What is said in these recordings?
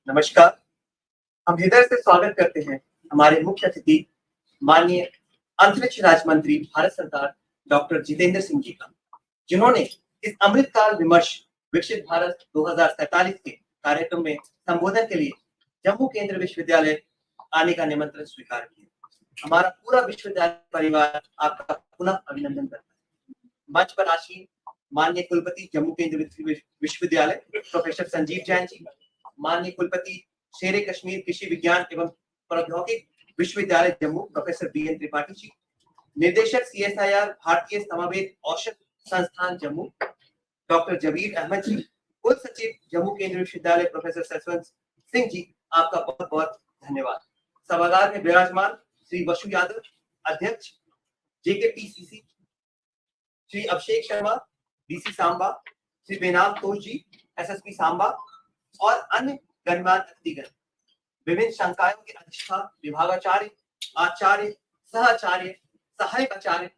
नमस्कार। हम हृदय से स्वागत करते हैं हमारे मुख्य अतिथि माननीय अंतरिक्ष राज्य मंत्री भारत सरकार डॉक्टर जितेंद्र सिंह जी का, जिन्होंने इस अमृत काल विमर्श विकसित भारत 2047 के कार्यक्रम में संबोधन के लिए जम्मू केंद्रीय विश्वविद्यालय आने का निमंत्रण स्वीकार किया। हमारा पूरा विश्वविद्यालय परिवार आपका पुनः अभिनंदन करता है। मंच पर आसीन माननीय कुलपति जम्मू केंद्रीय विश्वविद्यालय प्रोफेसर संजीव जैन जी, माननीय कुलपति शेरे कश्मीर कृषि विज्ञान एवं प्रौद्योगिक विश्वविद्यालय जम्मू प्रोफेसर बीएन त्रिपाठी जी, निर्देशक सीएसआईआर भारतीय समवेत औषध संस्थान जम्मू डॉक्टर जबीर अहमद जी, कुल सचिव जम्मू केंद्रीय विश्वविद्यालय प्रोफेसर ससवंत सिंह जी, आपका बहुत बहुत धन्यवाद। सभागार में विराजमान श्री वसु यादव अध्यक्ष जेकेपीसीसी, श्री अभिषेक शर्मा डीसी सांबा, श्री बेनाम तोष जी एसएसपी सांबा और अन्य गणमान्य अतिथिगण, विभिन्न संकायों के अधिष्ठान, विभागाचार्य, आचार्य, सहआचार्य, सहायक आचार्य,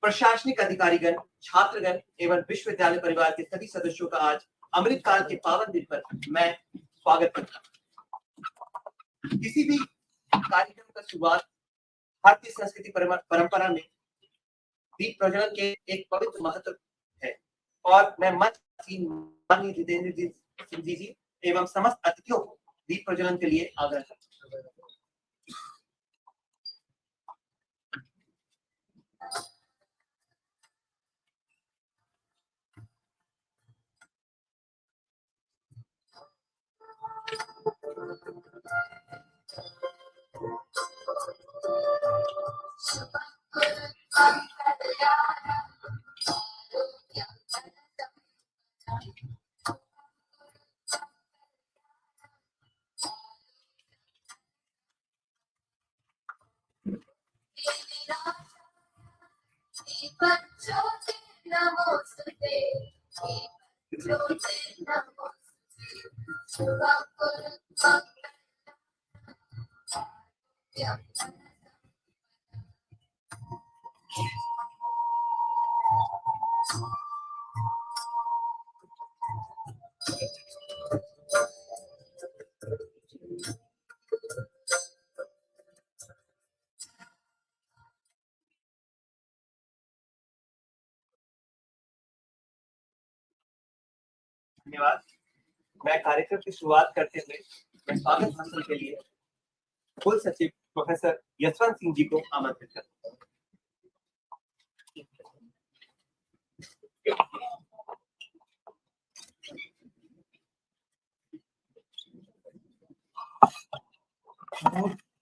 प्रशासनिक अधिकारीगण, छात्रगण एवं विश्वविद्यालय परिवार के सभी सदस्यों का आज अमृत काल के पावन दिन पर मैं स्वागत करता हूँ। किसी भी कार्यक्रम का शुरुआत भारतीय संस्कृति परंपरा में दीप प्रज्वलन के एक पवित्र महत्व है और मैं मंच माननीय जितेंद्र सिंह जी एवं समस्त अतिथियों को दीप प्रज्वलन के लिए आग्रह करता हूं। धन्यवाद। मैं कार्यक्रम की शुरुआत करते हुए मैं स्वागत भाषण के लिए कुल सचिव प्रोफेसर यशवंत सिंह जी को आमंत्रित करता हूं।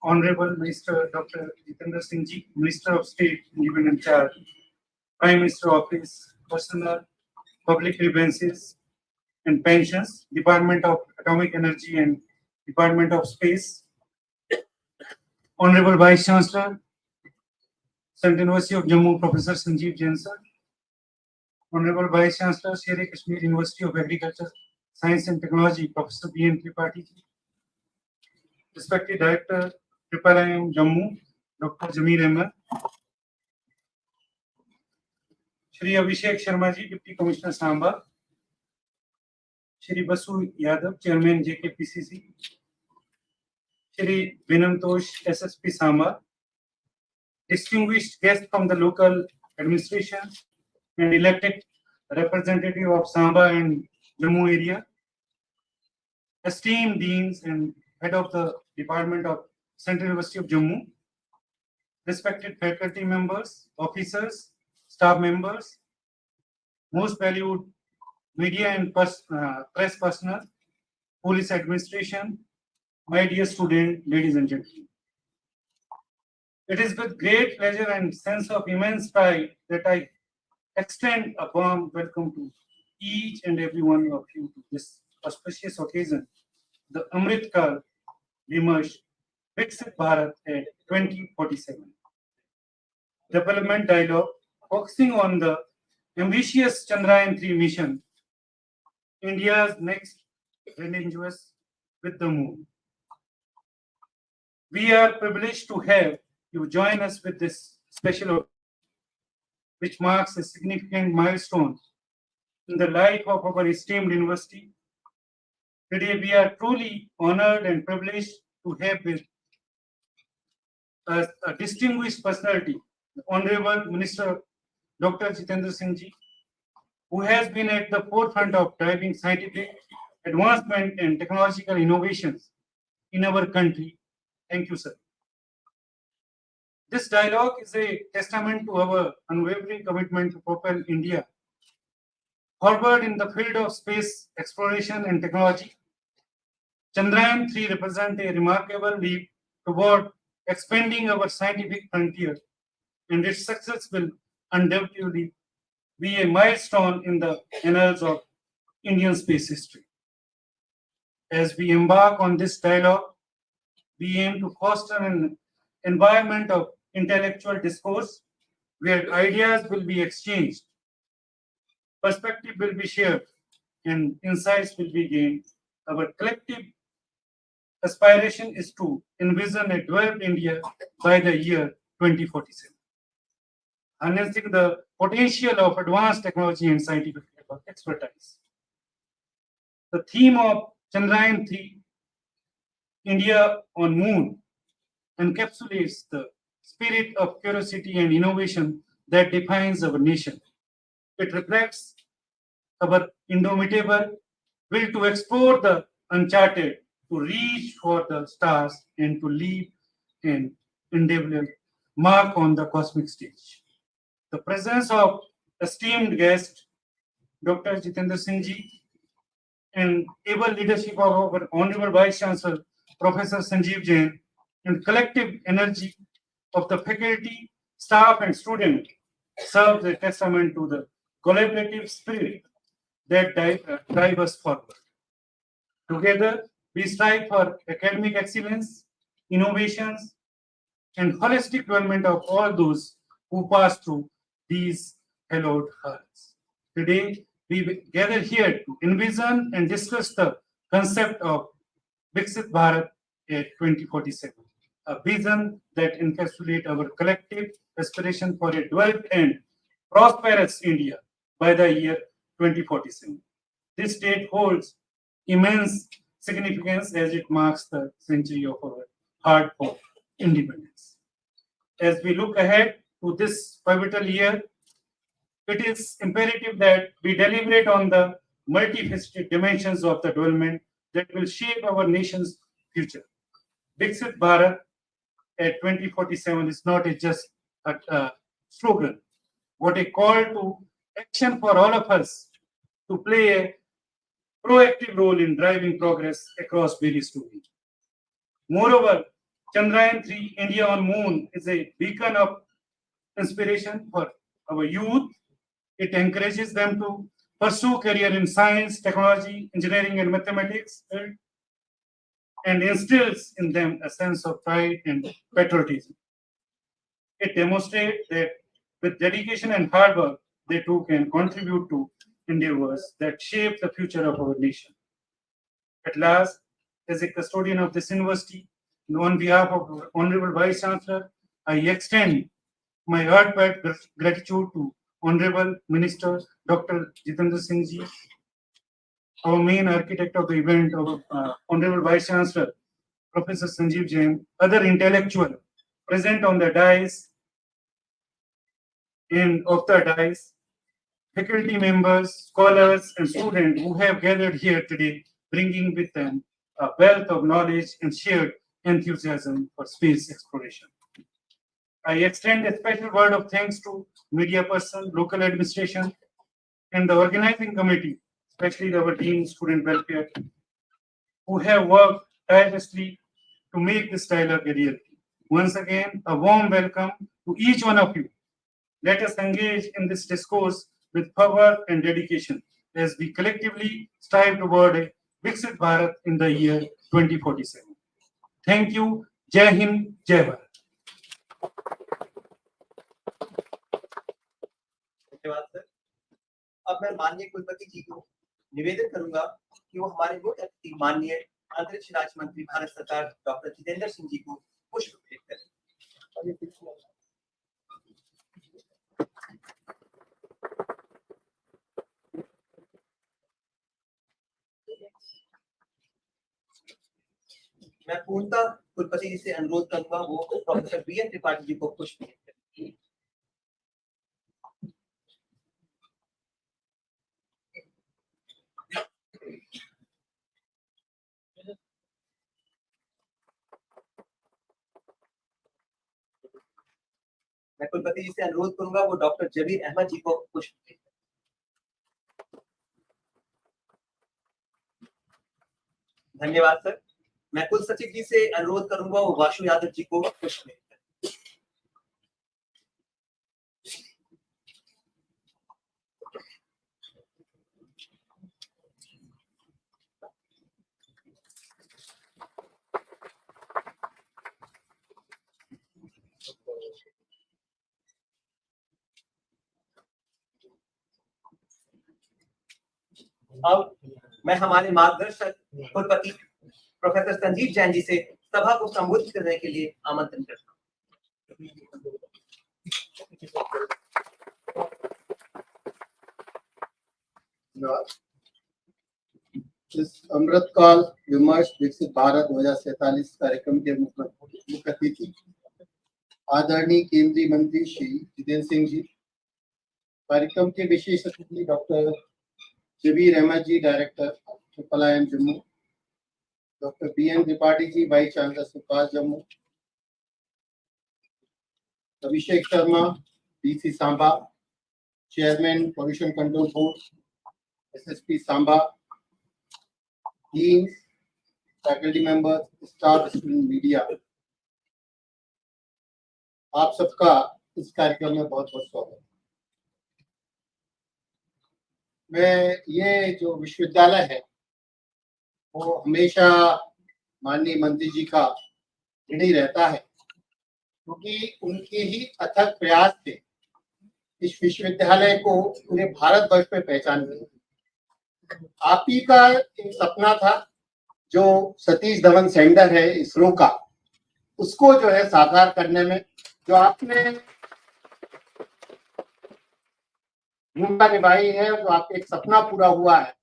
Honorable Minister Dr. Jitendra Singh Ji, Minister of State, given in charge, Prime Minister Office, Personnel, Public Grievances and Pensions, Department of Atomic Energy and Department of Space, Honorable Vice Chancellor, Central University of Jammu, Professor Sanjeev Jain Sir, Honorable Vice Chancellor, Shere Kashmir University of Agriculture, Science and Technology, Professor B.N. Tripathi Ji, respected Director, IIM Jammu, Dr. Jamir Ahmed, Shri Abhishek Sharma Ji, Deputy Commissioner Samba, Shri Basu Yadav, Chairman JKPCC, Shri Vinam Tosh, SSP Samba, distinguished guests from the local administration and elected representative of Samba and Jammu area, esteemed deans and head of the Department of Central University of Jammu, respected faculty members, officers, staff members, most valued media and press personnel, police administration, my dear student, ladies and gentlemen. It is with great pleasure and sense of immense pride that I extend a warm welcome to each and every one of you to this auspicious occasion, the Amrit kaal Vimarsh Viksit Bharat at 2047. Development dialogue focusing on the ambitious Chandrayaan-3 mission, India's next rendezvous with the moon. We are privileged to have you join us with this special occasion, which marks a significant milestone in the life of our esteemed university. Today, we are truly honored and privileged to have with us a distinguished personality, the Honorable Minister Dr. Jitendra Singh Ji, who has been at the forefront of driving scientific advancement and technological innovations in our country. Thank you, sir. This dialogue is a testament to our unwavering commitment to propel India forward in the field of space exploration and technology. Chandrayaan-3 represents a remarkable leap toward expanding our scientific frontier, and its success will undoubtedly be a milestone in the annals of Indian space history. As we embark on this dialogue, we aim to foster an environment of intellectual discourse where ideas will be exchanged, perspective will be shared, and insights will be gained. Our collective aspiration is to envision a developed India by the year 2047, harnessing the potential of advanced technology and scientific expertise. The theme of Chandrayaan-3, India on Moon, encapsulates the spirit of curiosity and innovation that defines our nation. It reflects our indomitable will to explore the uncharted, to reach for the stars, and to leave an indelible mark on the cosmic stage. The presence of esteemed guest Dr. Jitendra Singh Ji and able leadership of our Honorable Vice Chancellor Professor Sanjeev Jain and collective energy of the faculty, staff, and students serves a testament to the collaborative spirit that drive us forward. Together, we strive for academic excellence, innovations, and holistic development of all those who pass through these hallowed halls. Today, we gather here to envision and discuss the concept of Viksit Bharat at 2047, a vision that encapsulates our collective aspiration for a developed and prosperous India by the year 2047. This date holds immense significance as it marks the century of our hard-fought independence. As we look ahead to this pivotal year, it is imperative that we deliberate on the multifaceted dimensions of the development that will shape our nation's future. Viksit Bharat at 2047 is not just a slogan, but a call to action for all of us to play a proactive role in driving progress across various domains. Moreover, Chandrayaan-3 India on Moon is a beacon of inspiration for our youth. It encourages them to pursue career in science, technology, engineering, and mathematics, and instills in them a sense of pride and patriotism. It demonstrates that with dedication and hard work, they too can contribute to endeavors that shape the future of our nation. At last, as a custodian of this university, and on behalf of our Honorable Vice Chancellor, I extend my heartfelt gratitude to Honorable Minister Dr. Jitendra Singh Ji, our main architect of the event, our Honorable Vice Chancellor Professor Sanjeev Jain, other intellectual present on the dais and off the dais, faculty members, scholars, and students who have gathered here today, bringing with them a wealth of knowledge and shared enthusiasm for space exploration. I extend a special word of thanks to media person, local administration, and the organizing committee, especially our Dean Student Welfare, who have worked tirelessly to make this dialogue a reality. Once again, a warm welcome to each one of you. Let us engage in this discourse with power and dedication as we collectively strive toward a Viksit Bharat in the year 2047. Thank you. Jai Hind, Jai Bharat. धन्यवाद sir. अब मैं माननीय कुलपति जी को निवेदन करूंगा कि वो हमारे मुख्य अतिथि माननीय अंतरिक्ष राज्य मंत्री भारत सरकार डॉक्टर जितेंद्र सिंह जी को पुष्प भेंट करें। मैं पूर्णतः कुलपति जी से अनुरोध करूंगा वो प्रोफेसर बी.एन. त्रिपाठी जी को पुष्प भेंट करें। मैं कुलपति जी से अनुरोध करूंगा वो डॉक्टर जबीर अहमद जी को पुष्प भेंट करें। धन्यवाद सर। मैं कुल सचिव जी से अनुरोध करूंगा वो वाशु यादव जी को पुष्प भेंट करें। अब मैं हमारे मार्गदर्शक कुलपति प्रोफेसर संजीव जैन जी से सभा को संबोधित करने के लिए आमंत्रण करता हूँ। इस अमृत काल विमर्श विकसित भारत 2047 कार्यक्रम के मुख्य अतिथि आदरणीय केंद्रीय मंत्री श्री जितेंद्र सिंह जी, कार्यक्रम के विशेष अतिथि doctor Jabir Ahmed ji, director triple Jammu, doctor B N. Tripathi ji, vice chancellor SKUAST Jammu, Abhishek Sharma, DC Samba, chairman pollution control board, SSP Samba, deans, faculty members, staff, student, media, आप सबका इस कार्यक्रम में बहुत बहुत स्वागत। मैं ये जो विश्वविद्यालय है वो हमेशा माननीय मंत्री जी का ऋणी रहता है, क्योंकि उनके ही अथक प्रयास से इस विश्वविद्यालय को पूरे भारतवर्ष में पहचान मिली। आप ही का एक सपना था जो सतीश धवन सेंटर है इसरो का, उसको जो है साकार करने में जो आपने भूमिका निभाई है, जो आपका एक सपना पूरा हुआ है,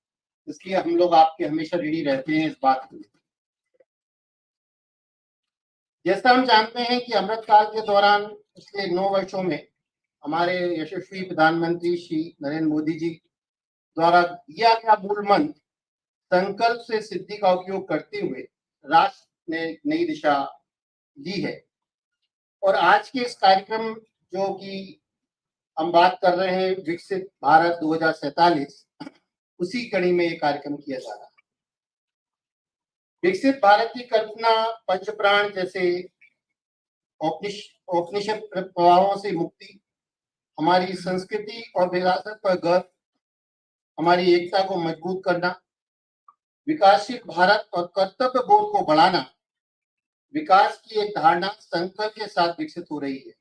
इसलिए हम लोग आपके हमेशा ऋणी रहते हैं इस बात के लिए। जैसा हम जानते हैं कि अमृत काल के दौरान पिछले 9 वर्षों में हमारे यशस्वी प्रधानमंत्री श्री नरेंद्र मोदी जी द्वारा दिया गया मूल मंत्र संकल्प से सिद्धि का उपयोग करते हुए राष्ट्र ने नई दिशा दी है। और आज के इस कार्यक्रम जो कि हम बात कर रहे हैं विकसित भारत 2047, उसी कड़ी में ये कार्यक्रम किया जा रहा है। विकसित भारत की कल्पना पंचप्राण जैसे औपनिषद प्रभावों से मुक्ति, हमारी संस्कृति और विरासत पर गर्व, हमारी एकता को मजबूत करना, विकासशील भारत और कर्तव्य बोध को बढ़ाना, विकास की एक धारणा संकल्प के साथ विकसित हो रही है,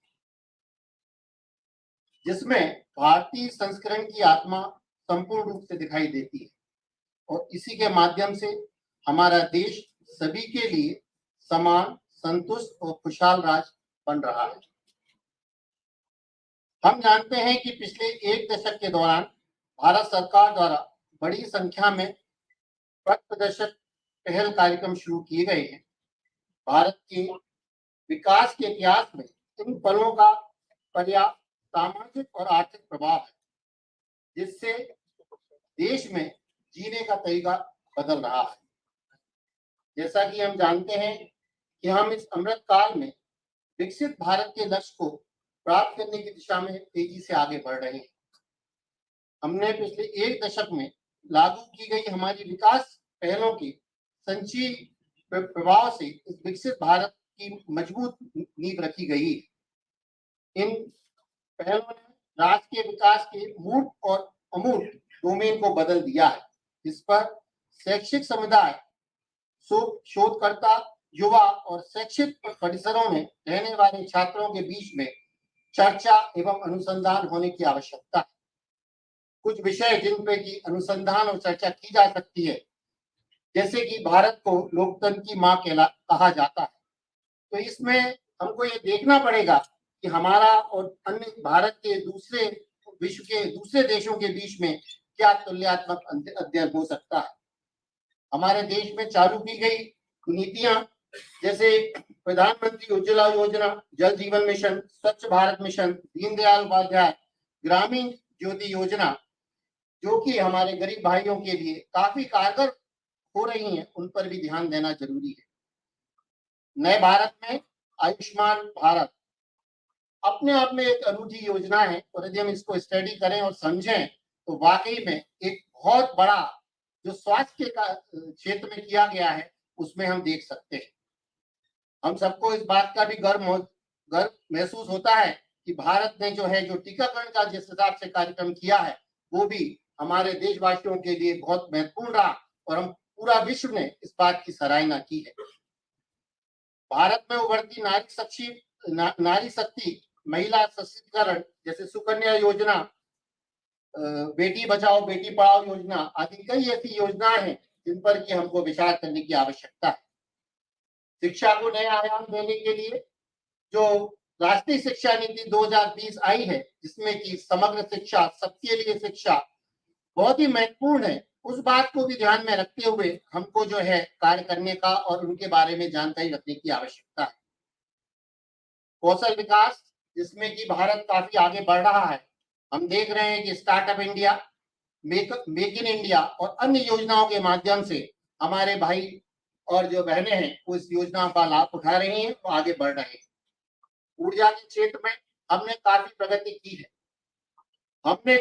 जिसमें भारतीय संस्करण की आत्मा संपूर्ण रूप से दिखाई देती है। और इसी के माध्यम से हमारा देश सभी के लिए समान, संतुष्ट और खुशहाल राज्य बन रहा है। हम जानते हैं कि पिछले 1 दशक के दौरान भारत सरकार द्वारा बड़ी संख्या में पथ प्रदर्शक पहल कार्यक्रम शुरू किए गए हैं। भारत के विकास के इतिहास में इन पलों का पर्याप्त सामाजिक और आर्थिक प्रभाव है, जिससे देश में जीने का तरीका बदल रहा है। जैसा कि हम जानते हैं कि हम इस अमृत काल में विकसित भारत के लक्ष्य को प्राप्त करने की दिशा में तेजी से आगे बढ़ रहे हैं। हमने पिछले 1 दशक में लागू की गई हमारी विकास पहलों के संचयी प्रभाव से इस विकसित भारत की मजबूत नींव रखी गई। इन पहलों ने राज्य के विकास के मूर्त और अमूर्त डोमेन को बदल दिया है, जिस पर शैक्षिक समुदाय, शोधकर्ता, युवा और शैक्षिक परिसरों में रहने वाले छात्रों के बीच में चर्चा एवं अनुसंधान होने की आवश्यकता है। कुछ विषय जिन पे की अनुसंधान और चर्चा की जा सकती है, जैसे कि भारत को लोकतंत्र की मां कहा जाता है, तो इसमें हमको ये देखना पड़ेगा कि हमारा और अन्य भारत के विश्व के दूसरे देशों के बीच में क्या तुलनात्मक अध्ययन हो सकता है। हमारे देश में चालू की गई नीतियां जैसे प्रधानमंत्री उज्ज्वला योजना, जल जीवन मिशन, स्वच्छ भारत मिशन, दीनदयाल उपाध्याय ग्रामीण ज्योति योजना, जो कि हमारे गरीब भाइयों के लिए काफी कारगर हो रही हैं, उन पर भी ध्यान देना जरूरी है। नए भारत में आयुष्मान भारत अपने आप में एक अनूठी योजना है, और यदि हम इसको स्टडी करें और समझें तो वाकई में एक बहुत बड़ा जो स्वास्थ्य का क्षेत्र में किया गया है उसमें हम देख सकते हैं। हम सबको इस बात का भी गर्व महसूस होता है कि भारत ने जो टीकाकरण का जिस हिसाब से कार्यक्रम किया है वो भी हमारे देशवासियों के लिए बहुत महत्वपूर्ण रहा, और हम पूरा विश्व ने इस बात की सराहना की है। भारत में उभरती नारी शक्ति, महिला सशक्तिकरण जैसे सुकन्या योजना, बेटी बचाओ बेटी पढ़ाओ योजना आदि कई ऐसी योजनाएं हैं जिन पर कि हमको विचार करने की आवश्यकता है। शिक्षा को नया आयाम देने के लिए जो राष्ट्रीय शिक्षा नीति 2020 आई है, जिसमें कि समग्र शिक्षा, सबके लिए शिक्षा बहुत ही महत्वपूर्ण है, उस बात को भी ध्यान में रखते हुए हमको कार्य करने का और उनके बारे में जानकारी रखने की आवश्यकता है। कौशल विकास, जिसमें कि भारत काफी आगे बढ़ रहा है। हम देख रहे हैं कि startup India, make in India और अन्य योजनाओं के माध्यम से हमारे भाई और जो बहनें हैं वो इस योजना का लाभ उठा रही हैं और आगे बढ़ रहे हैं। ऊर्जा के क्षेत्र में हमने काफी प्रगति की है। हमने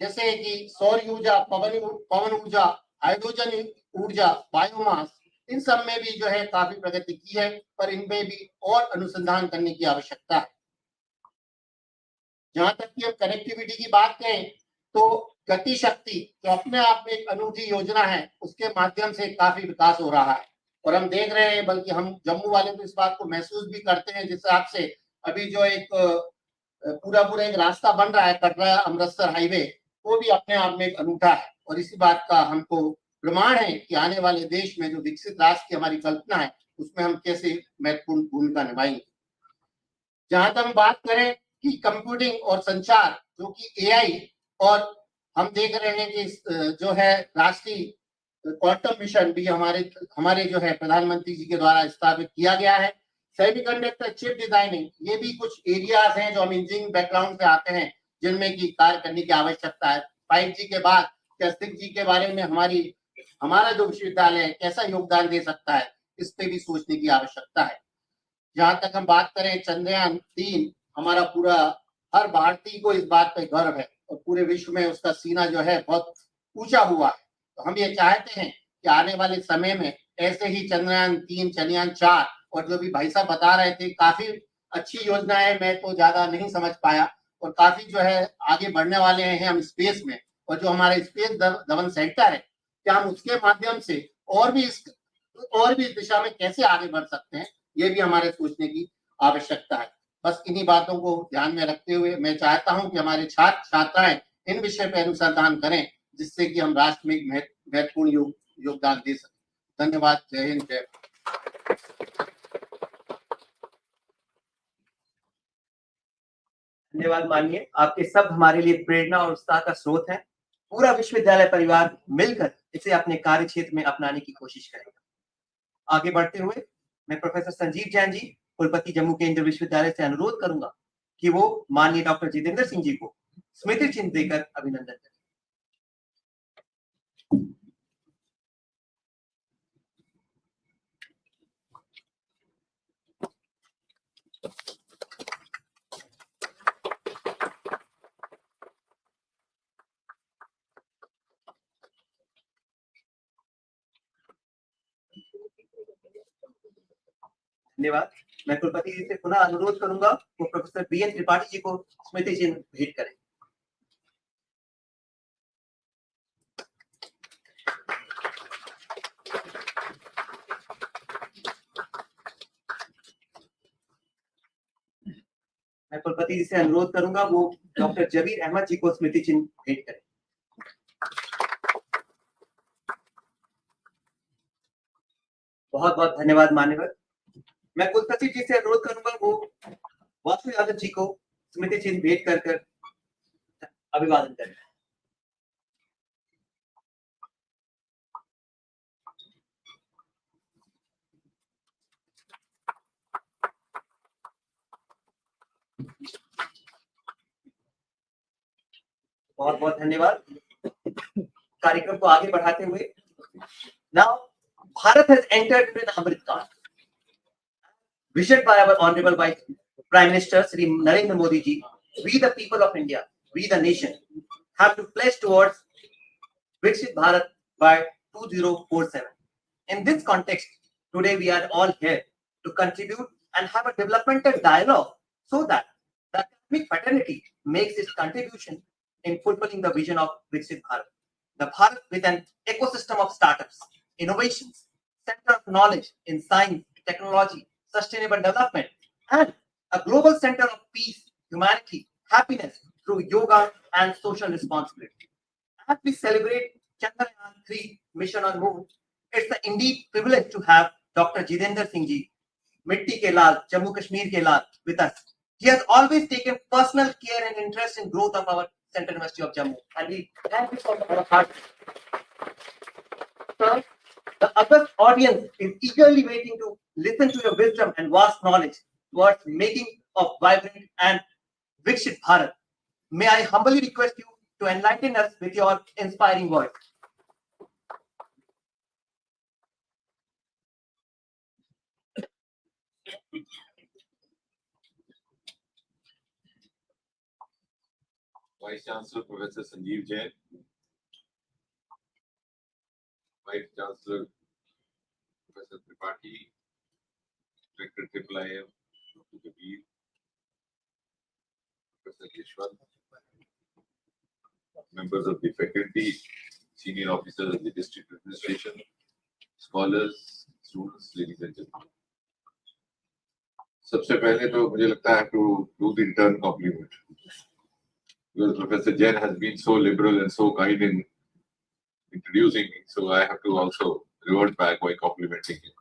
जैसे कि सौर ऊर्जा, पवन ऊर्जा, हाइड्रोजन ऊर्जा, बायोमास, इन सब में भी काफी प्रगति की है, पर इनमें भी और अनुसंधान करने की आवश्यकता है। जहां तक कि हम कनेक्टिविटी की बात करें तो गति शक्ति जो अपने आप में एक अनूठी योजना है, उसके माध्यम से काफी विकास हो रहा है, और हम देख रहे हैं, बल्कि हम जम्मू वाले तो इस बात को महसूस भी करते हैं, जिस हिसाब से अभी एक पूरा एक रास्ता बन रहा है, कटरा अमृतसर हाईवे, वो भी अपने आप में एक अनूठा है, और इसी बात का हमको प्रमाण है कि आने वाले देश में जो विकसित राष्ट्र की हमारी कल्पना है उसमें हम कैसे महत्वपूर्ण भूमिका निभाएंगे। जहां तक हम बात करें कि कंप्यूटिंग और संचार, जो कि एआई, और हम देख रहे हैं कि राष्ट्रीय क्वांटम मिशन भी हमारे प्रधानमंत्री जी के द्वारा स्थापित किया गया है। सेमीकंडक्टर चिप डिजाइनिंग, ये भी कुछ एरियाज हैं जो हम इंजीनियरिंग बैकग्राउंड से आते हैं, जिनमें की कार्य करने की आवश्यकता है। 5G के बाद 6G के बारे में हमारा जो विश्वविद्यालय है कैसा योगदान दे सकता है, इस पे भी सोचने की आवश्यकता है। जहां तक हम बात करें चंद्रयान-3, हमारा पूरा हर भारतीय को इस बात पे गर्व है, और पूरे विश्व में उसका सीना बहुत ऊंचा हुआ है। तो हम ये चाहते हैं कि आने वाले समय में ऐसे ही चंद्रयान-3, चंद्रयान-4, और जो भी भाई साहब बता रहे थे, काफी अच्छी योजना है, मैं तो ज्यादा नहीं समझ पाया, और काफी आगे बढ़ने वाले हैं हम स्पेस में, और जो हमारा स्पेस दमन सेंटर है, क्या हम उसके माध्यम से और भी इस दिशा में कैसे आगे बढ़ सकते हैं, ये भी हमारे सोचने की आवश्यकता है। बस इन्हीं बातों को ध्यान में रखते हुए मैं चाहता हूं कि हमारे छात्र छात्राएं इन विषय पर अनुसंधान करें, जिससे कि हम राष्ट्र में एक महत्वपूर्ण योगदान दे सकें। धन्यवाद। जय हिंद, जय भारत। धन्यवाद माननीय, आपके सब हमारे लिए प्रेरणा और उत्साह का स्रोत है। पूरा विश्वविद्यालय परिवार मिलकर इसे अपने कार्य क्षेत्र में अपनाने की कोशिश करेगा। आगे बढ़ते हुए मैं प्रोफेसर संजीव जैन जी, कुलपति जम्मू केंद्रीय विश्वविद्यालय से अनुरोध करूंगा कि वो माननीय डॉक्टर जितेंद्र सिंह जी को स्मृति चिन्ह देकर अभिनंदन करें। धन्यवाद। मैं कुलपति जी से पुनः अनुरोध करूंगा वो प्रोफेसर BN त्रिपाठी जी को स्मृति चिन्ह भेंट करें। कुलपति जी से अनुरोध करूंगा वो डॉक्टर जबीर अहमद जी को स्मृति चिन्ह भेंट करें। बहुत बहुत धन्यवाद मान्यवर। मैं कुल सचिव जी से अनुरोध करूंगा वो वासु यादव जी को स्मृति चिन्ह भेंट कर अभिवादन करें। बहुत बहुत धन्यवाद। कार्यक्रम को आगे बढ़ाते हुए now Bharat has entered in Amrit kaal. Vision by our honorable Vice Prime Minister Shri Narendra Modi ji, we the people of India, we the nation, have to pledge towards Viksit Bharat by 2047. In this context, today we are all here to contribute and have a developmental dialogue so that the academic fraternity makes its contribution in fulfilling the vision of Viksit Bharat. The Bharat with an ecosystem of startups, innovations, center of knowledge in science, technology, sustainable development, and a global center of peace, humanity, happiness through yoga and social responsibility. As we celebrate Chandrayaan-3 mission on moon, it's indeed privilege to have Dr. Jitendra Singh ji, Mitti ke Lal, Jammu Kashmir ke Lal, with us. He has always taken personal care and interest in growth of our Central University of Jammu, and we thank you for our heart. Sir, the August audience is eagerly waiting to listen to your wisdom and vast knowledge towards making of vibrant and Viksit Bharat. May I humbly request you to enlighten us with your inspiring words. Vice Chancellor Professor Sanjeev Jain, Vice Chancellor Professor Tripathi, Director IIIM, Dr. Kabir, Professor Keshwant, members of the faculty, senior officers of the district administration, scholars, students, ladies and gentlemen. सबसे पहले तो मुझे लगता है to do the return compliment because Professor Jain has been so liberal and so kind in introducing me, so I have to also revert back by complimenting him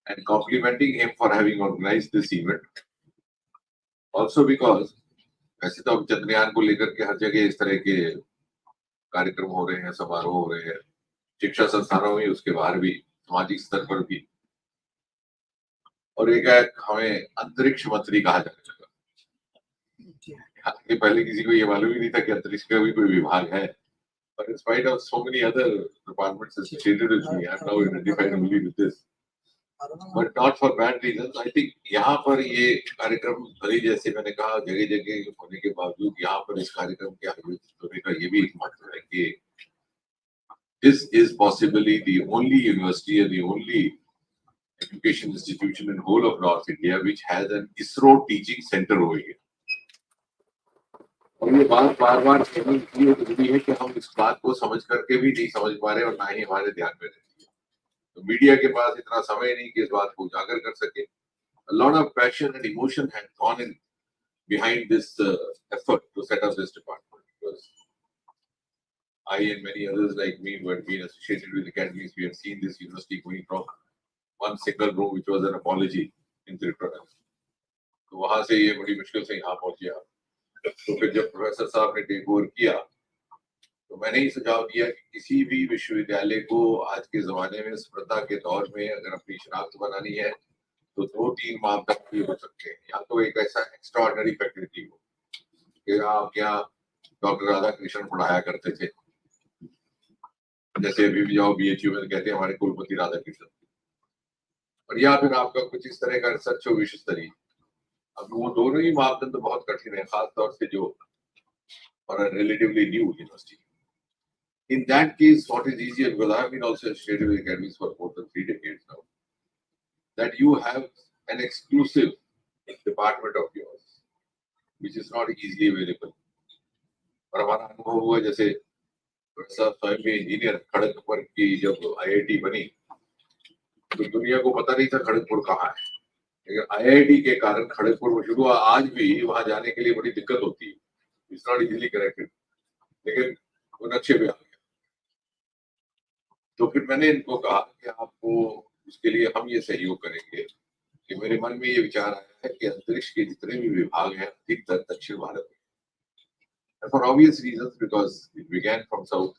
and complimenting him for having organized this event. Also because वैसे तो अब चंद्रयान को लेकर के हर जगह इस तरह के कार्यक्रम हो रहे हैं, समारोह हो रहे हैं, शिक्षा संस्थानों में, उसके बाहर भी, सामाजिक स्तर पर भी, और एक हमें अंतरिक्ष मंत्री कहा जाने लगा। आगे पहले किसी को ये मालूम ही नहीं था कि अंतरिक्ष का भी कोई विभाग है, but in spite of so many other departments associated with me, I'm now identified only with this. But not for bad reasons. I think यहाँ पर ये कार्यक्रम भले जैसे मैंने कहा जगह जगह होने के बावजूद यहाँ पर इस कार्यक्रम के आयोजित होने का ये भी एक महत्व है कि this is possibly the only university and the only education institution in whole of North India which has an ISRO teaching center over here. और ये बात बार-बार कहने की जरूरी है कि हम इस बात को समझ करके भी नहीं समझ पा रहे और ना ही हमारे ध्यान में रहती है। तो मीडिया के पास इतना समय नहीं कि इस बात को उजागर कर सके। A lot of passion and emotion had gone in behind this effort to set up this department because I and many others like me who had been associated with academies, we had seen this university going from one single room which was an apology in Tripura. तो वहां से ये बड़ी मुश्किल से यहाँ पहुंचे आप। तो फिर जब प्रोफेसर साहब ने टेक ओवर किया तो मैंने ही सुझाव दिया कि किसी भी विश्वविद्यालय को आज के जमाने में स्पर्धा के दौर में अगर अपनी शनाख्त बनानी है तो 2-3 मापदंड भी हो सकते हैं। या तो एक ऐसा एक्स्ट्राऑर्डिनरी फैकल्टी हो कि आप यहाँ डॉक्टर राधाकृष्णन पढ़ाया करते थे, जैसे अभी भी जाओ BHU में कहते हैं हमारे कुलपति राधाकृष्णन, और या फिर आपका कुछ इस तरह का रिसर्च हो विश्व स्तरीय। अब वो दोनों ही मापदंड बहुत कठिन है, खास तौर से जो for a relatively new university. In that case, what is easier, because I have been also associated with academies for more than 3 decades now, that you have an exclusive department of yours, which is not easily available. और हमारा अनुभव हुआ जैसे स्वयं भी engineer, Kharagpur की जब IIT बनी तो दुनिया को पता नहीं था खड़गपुर कहाँ है, लेकिन आईआईटी के कारण खड़गपुर में शुरू हुआ, आज भी वहां जाने के लिए बड़ी दिक्कत होती है, इट्स नॉट इजीली कनेक्टेड, लेकिन वो नक्शे पे आ गया। तो फिर मैंने इनको कहा कि आपको उसके लिए हम ये सहयोग करेंगे कि मेरे मन में ये विचार आया है कि अंतरिक्ष के जितने भी विभाग हैं अधिकतर दक्षिण भारत में, for obvious reason because it began from south,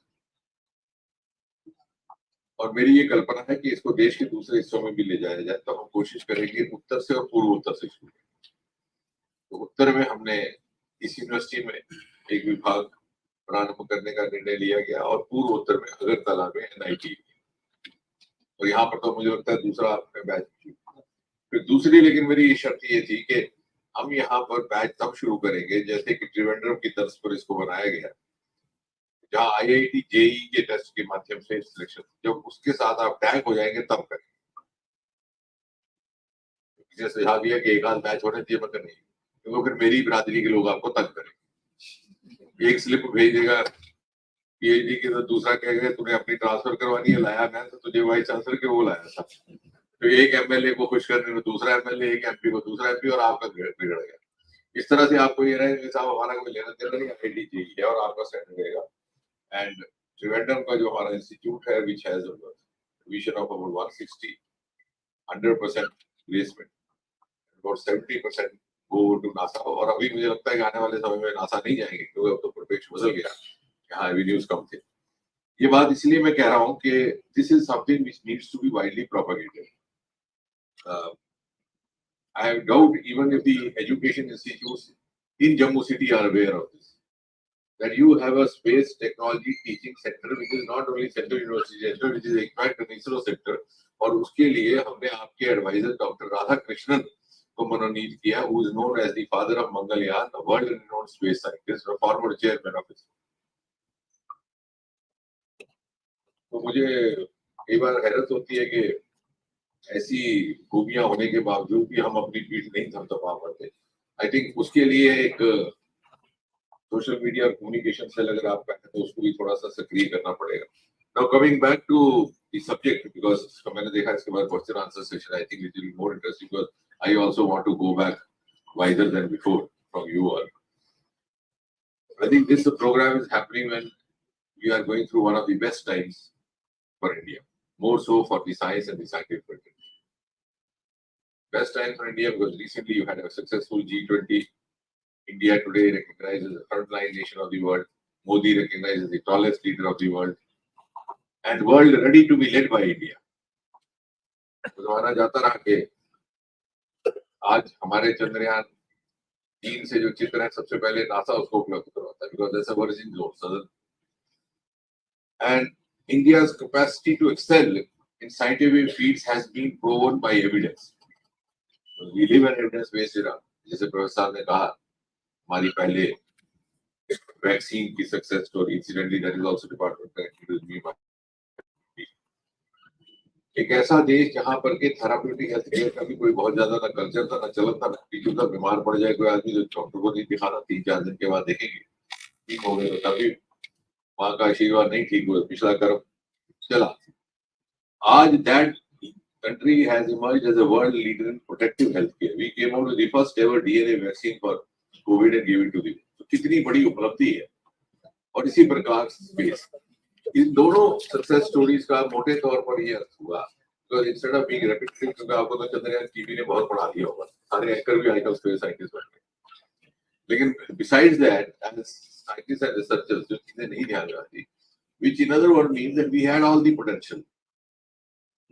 और मेरी ये कल्पना है कि इसको देश के दूसरे हिस्सों में भी ले जाया जाए। तो हम कोशिश करेंगे उत्तर से और पूर्व उत्तर से शुरू करें। तो उत्तर में हमने इस यूनिवर्सिटी में एक विभाग प्रारंभ करने का निर्णय लिया गया, और पूर्व उत्तर में अगरतला में एनआईटी, और यहाँ पर तो मुझे लगता है दूसरा बैच। फिर दूसरी लेकिन मेरी शर्त ये थी कि हम यहाँ पर बैच तब शुरू करेंगे जैसे कि त्रिवेंद्रम की तर्ज पर इसको बनाया गया, जहाँ आईआईटी जेई के टेस्ट के माध्यम से सिलेक्शन, जब उसके साथ आप टैग हो जाएंगे तब करें। किसी सुझाव दिया कि एक आध बैच होने चाहिए, मतलब नहीं, क्योंकि फिर मेरी बिरादरी के लोग आपको तंग करेंगे। एक स्लिप भेज देगा पीएचडी की, तो दूसरा कहेगा तूने अपनी ट्रांसफर करवानी है, लाया मैं तो तुझे वाइस चांसलर के वो लाया था। तो एक एमएलए को खुश करने में दूसरा एमएलए, एक एमपी को दूसरा एमपी, और आपका बिगड़ गया। इस तरह से आपको ये रहेगा साहब हमारा कोई लेना देना नहीं, आईआईटी जेई है और आपका सेंटर रहेगा। एंड त्रिवेंद्रम का जो हमारा इंस्टीट्यूट है which has vision of about 160 100% placement, about 70% go to NASA, और अभी मुझे लगता है कि आने वाले समय में नासा नहीं जाएंगे क्योंकि अब तो परिपेक्ष बदल गया, यहाँ एवेन्यूज कम थे। ये बात इसलिए मैं कह रहा हूँ कि this is something which needs to be widely propagated. I have doubt even if the education institutes in Jammu city are aware of this, that you have a space technology teaching center which is not only Central University Center, which is in fact an ISRO sector, और उसके लिए हमने आपके adviser doctor Radha Krishnan को मनोनीत किया, who is known as the father of Mangalyaan, a world renowned space scientist, a former chairman of ISRO। तो मुझे कई बार हैरत होती है कि ऐसी खूबियां होने के बावजूद भी हम अपनी पीठ नहीं थपथपा पाते। आई थिंक उसके लिए एक सोशल मीडिया कम्युनिकेशन सेल अगर आप कहें तो उसको भी थोड़ा सा सक्रिय करना पड़ेगा। Now coming back to the subject, because मैंने देखा इसके बाद question answer session, I think it will be more interesting because I also want to go back wiser than before from you all. I think this program is happening when we are going through one of the best times for India, more so for the science and the scientific community. Best time for India because recently you had a successful G20. India today recognized as the frontline nation of the world. Modi recognized as the tallest leader of the world. And world ready to be led by India. तो माना जाता रहा कि आज हमारे चंद्रयान-3 से जो चित्र है सबसे पहले नासा उसको उपलब्ध करवाता है, because that's a virgin zone, southern. And India's capacity to excel in scientific fields has been proven by evidence. We live an evidence-based era. जैसे प्रोफेसर ने कहा, हमारी पहले वैक्सीन की success story, incidentally that is also department connected with me. एक ऐसा देश जहां पर के थेराप्यूटिक हेल्थ केयर का भी कोई बहुत ज्यादा ना कल्चर था, ना चलन था, ना किसी का बीमार पड़ जाए कोई आदमी तो डॉक्टर को नहीं दिखाना, 3-4 दिन के बाद देखेंगे ठीक हो गए, तो तभी वहां का आशीर्वाद नहीं ठीक हुआ, पिछला कर्म चला। आज that country has emerged as a world leader in protective healthcare. We came out with the first ever DNA vaccine for COVID and gave it to the. तो कितनी बड़ी उपलब्धि है। और इसी प्रकार स्पेस, इन दोनों सक्सेस स्टोरीज का मोटे तौर पर ये अर्थ हुआ, because instead of being repetitive, क्योंकि आपको तो चंद्रयान टीवी ने बहुत पढ़ा दिया होगा, सारे एंकर भी आजकल स्पेस साइंटिस्ट बन गए। लेकिन besides that, as scientists and researchers जो चीजें नहीं ध्यान में आती, which in other words means that we had all the potential.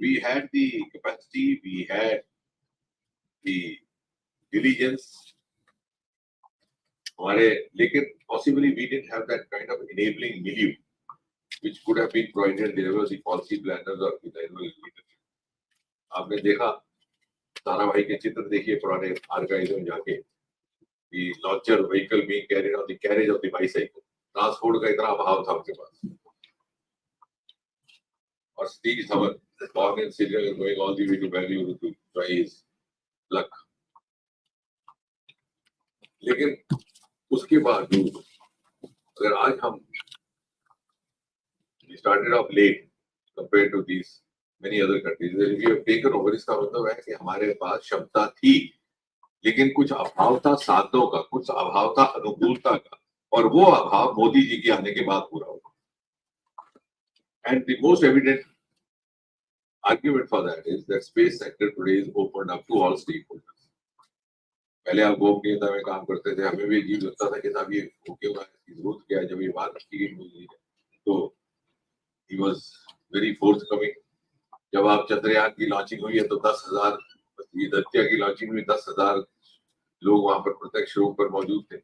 We had the capacity, we had the diligence, हमारे, लेकिन possibly we didn't have that kind of enabling milieu which could have been provided there was the policy planners or the level leadership. आपने देखा तारा भाई के चित्र देखिए पुराने archive में जाके, the launcher vehicle being carried on the carriage of the bicycle, transport का इतना अभाव था उनके पास। और Satish Dhawan, born in Syria, going all the way to Bangalore to try his luck. लेकिन उसके बावजूद अगर आज हम started off late compared to these many other countries. If we have taken over, इसका मतलब है कि हमारे पास क्षमता थी, लेकिन कुछ अभाव था साधनों का, कुछ अभाव था अनुकूलता का, और वो अभाव मोदी जी के आने के बाद पूरा हुआ. And the most evident argument for that is that space sector today is opened up to all stakeholders. पहले आप गोपनीयता में काम करते थे, हमें भी अजीब लगता था कि साहब ये क्यों है, इसकी जरूरत क्या है. जब ये बात की गई मोदी जी तो he was very forthcoming. जब आप चंद्रयान की लॉन्चिंग हुई है तो 10,000, ये दत्या की लॉन्चिंग हुई, 10,000 लोग वहां पर प्रत्यक्ष रूप पर मौजूद थे.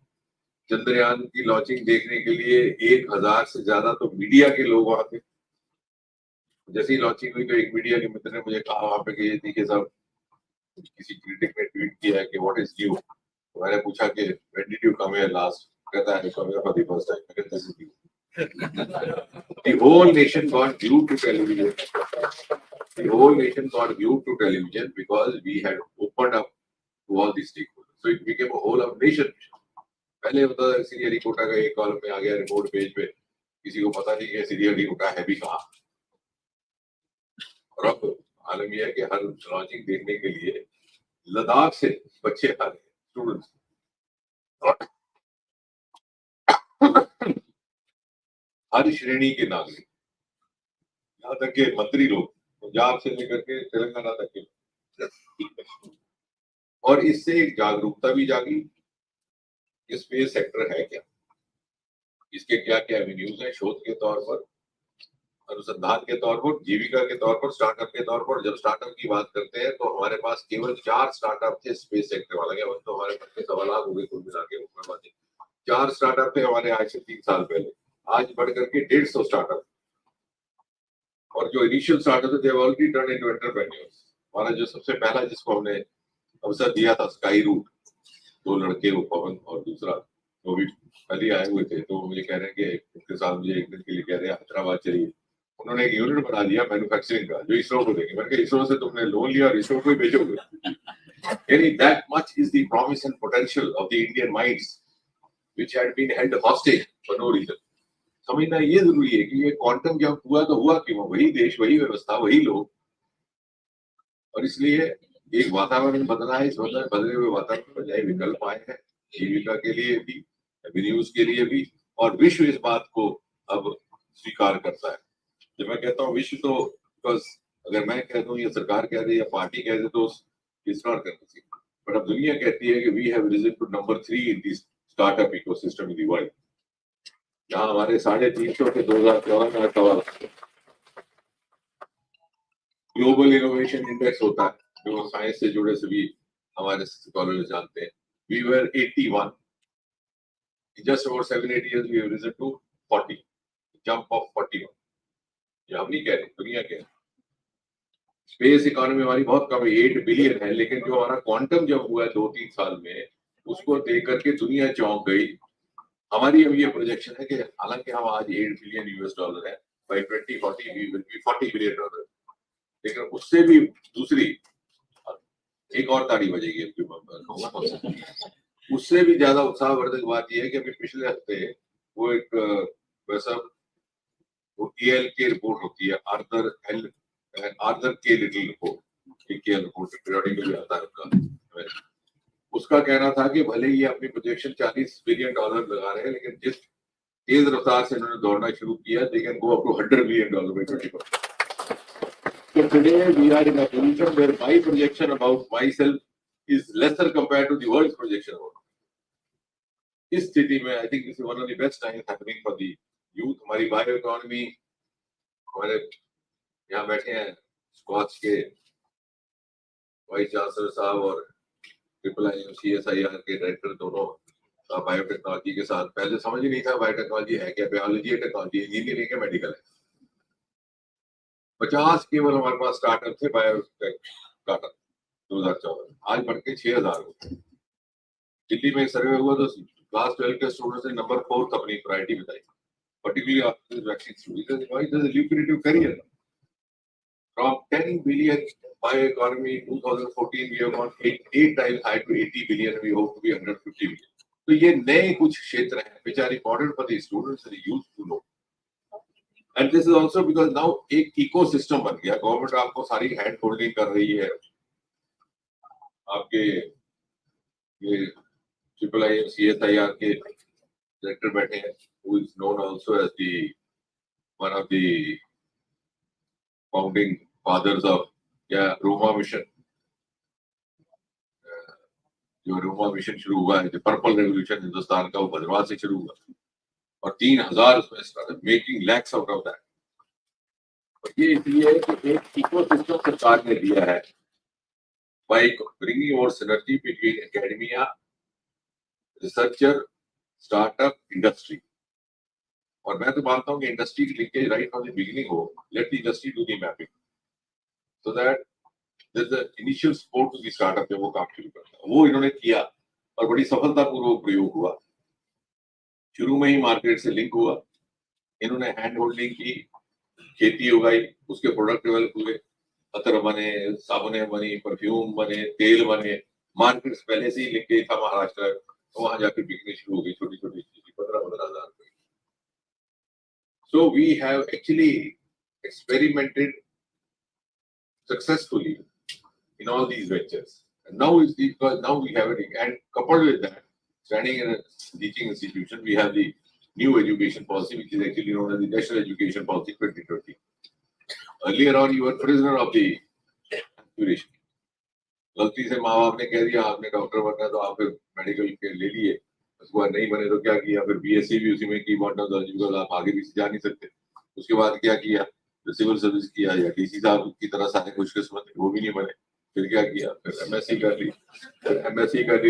चंद्रयान की लॉन्चिंग देखने के लिए 1,000 से ज्यादा तो मीडिया के लोग वहां थे. जैसे ही लॉन्चिंग हुई तो एक मीडिया के मित्र ने मुझे कहा वहां पे कि देखिए साहब, किसी क्रिटिक ने ट्वीट किया है कि व्हाट इज न्यू. तो मैंने पूछा कि when did you come here last. कहता है come here for the first time. मैं कहता this is new. The whole nation got glued to television. The whole nation got glued to television because we had opened up to all these stakeholders. So it became a whole of nation. पहले होता था श्रीहरिकोटा का एक column में आ गया report page पे, किसी को पता नहीं कि श्रीहरिकोटा है भी कहाँ. और अब आलम यह है कि हर लॉन्चिंग देखने के लिए लद्दाख से बच्चे आ रहे हैं, स्टूडेंट्स. हर श्रेणी के नागरिक, यहाँ तक के मंत्री लोग, पंजाब से लेकर के तेलंगाना तक के. और इससे एक जागरूकता भी जागी कि स्पेस सेक्टर है क्या, इसके क्या क्या एवेन्यूज है शोध के तौर पर, अनुसंधान के तौर पर, जीविका के तौर पर, स्टार्टअप के तौर पर. जब स्टार्टअप की बात करते हैं तो हमारे पास केवल 4 स्टार्टअप थे स्पेस सेक्टर वाले. तो हमारे पास के 1.25 लाख हो गए कुल मिला के. 4 स्टार्टअप थे हमारे आज से 3 साल पहले. आज बढ़ करके 150 स्टार्टअप. और जो इनिशियल स्टार्टअप थे they have already turn into entrepreneurs. हमारा जो सबसे पहला जिसको हमने अवसर दिया था स्काई रूट, 2 लड़के, वो पवन और दूसरा वो भी कल ही आए हुए थे. तो मुझे कह रहे हैं कि उनके साथ मुझे एक दिन के लिए कह रहे हैं हैदराबाद चलिए. उन्होंने एक यूनिट बना दिया मैन्युफैक्चरिंग का जो इसरो को देंगे. मैंने कहा इसरो से तुमने लोन लिया और इसरो को ही बेचोगे. यानी that much is the promise and potential of the Indian minds which had been held hostage for no reason. समझना ये जरूरी है कि ये क्वांटम जंप हुआ तो हुआ क्यों. वही देश, वही व्यवस्था, वही लोग. और इसलिए एक वातावरण बदला है. इस बदले हुए वातावरण पर नए विकल्प आए हैं, जीविका के लिए भी, एवेन्यूज के लिए भी. और विश्व इस बात को अब स्वीकार करता है. जब मैं कहता हूँ विश्व, तो बिकॉज अगर मैं कह दूं या सरकार कह दे या पार्टी कह दे तो इट्स नॉट करना. बट अब दुनिया कहती है कि we have risen to number 3 in this startup ecosystem in the world. जहां हमारे 350 के 2014 में सवाल ग्लोबल इनोवेशन इंडेक्स होता है जो साइंस से जुड़े सभी हमारे स्कॉलर्स जानते हैं. We were 81. Just over 7-8 years we have risen to 40. Jump of 41. ये हम नहीं कह रहे, दुनिया कह रही. स्पेस इकोनॉमी हमारी बहुत कम है, 8 बिलियन है. लेकिन जो हमारा क्वांटम जब हुआ है 2-3 साल में, उसको देख करके दुनिया चौंक गई. हमारी अब ये प्रोजेक्शन है कि हालांकि हम आज $8 बिलियन है, by 2040 we will be $40 billion. लेकिन उससे भी दूसरी एक और ताड़ी बजेगी कहूँगा, उससे भी ज्यादा उत्साहवर्धक बात यह है कि अभी पिछले हफ्ते वो एक वैसा EL की रिपोर्ट होती है, आर्थर के little report, EL report periodically आता है उनका. उसका कहना था कि भले ही अपनी प्रोजेक्शन $40 बिलियन लगा रहे हैं, लेकिन जिस तेज रफ्तार से उन्होंने दौड़ना शुरू किया, they can go up to $100 billion by 20%. So today we are in a position where my projection about myself is lesser compared to the world's projection about me. इस स्थिति में I think this is one of the best times happening for the youth. हमारी bio economy, हमारे यहाँ बैठे हैं scotch के vice chancellor साहब और IIM-CSIR के डायरेक्टर, दोनों बायोटेक्नोलॉजी के साथ. पहले समझ ही नहीं था बायोटेक्नोलॉजी है क्या, बायोलॉजी है, टेक्नोलॉजी, इंजीनियरिंग है, मेडिकल है. 50 केवल हमारे पास स्टार्टअप थे बायोटेक स्टार्टअप 2014. आज बढ़ के 6,000 हो गए. दिल्ली में सर्वे हुआ तो क्लास 12 के स्टूडेंट्स ने नंबर 4 अपनी प्रायोरिटी बताई, particularly after this vaccine story. Why does a lucrative career? From 10 billion bioeconomy in 2014, we have gone 8 times high to 80 billion. We hope to be 150 billion. तो ये नए कुछ क्षेत्र हैं which are important for the students and the youth to know. And this is also because now एक ecosystem बन गया, government आपको सारी हैंड होल्डिंग कर रही है, आपके ये CSIR के डायरेक्टर बैठे हैं, who is known also as the one of the founding fathers of Roma mission. जो रोमा मिशन शुरू हुआ है, जो पर्पल रेवोल्यूशन हिंदुस्तान का, वो भद्रवाह से शुरू हुआ और 3000 उसमें start, making lakhs out of that. और ये इसलिए कि एक इकोसिस्टम सरकार ने दिया है by bringing more synergy between academia, researcher, startup, industry। और मैं तो मानता हूँ कि इंडस्ट्री की linkage right from the beginning हो, let the industry do the mapping so that there is a initial support to the startup जब वो काम शुरू करता है। वो इन्होंने किया और बड़ी सफलतापूर्वक प्रयोग हुआ। शुरू में ही मार्केट से लिंक हुआ, इन्होंने हैंड होल्डिंग की, खेती उगाई, उसके प्रोडक्ट डेवलप हुए, अतर बने, साबुने बनी, परफ्यूम बने, तेल बने, मार्केट पहले से ही लिंक गई था महाराष्ट्र, तो वहां जाकर बिकने शुरू हो गई छोटी छोटी चीजें, 15-15 हजार रुपए। So we have actually experimented successfully in all these ventures, and now is because now we have it, and coupled with that, standing in a teaching institution, we have the new education policy, which is actually known as the National Education Policy 2020. Earlier on, you were prisoner of the aspiration. गलती से माँ बाप ने कह दिया आपने doctor बनना है तो आप फिर मेडिकल के ले लिए, उसके बाद नहीं बने तो क्या किया, फिर बीएससी भी उसी में की, बिकॉज आप आगे भी जा नहीं सकते। उसके बाद क्या किया, फिर सिविल सर्विस किया या डीसी साहब की तरह सारे खुशकिस्मत, वो भी नहीं बने, फिर क्या किया, फिर एमएससी कर ली,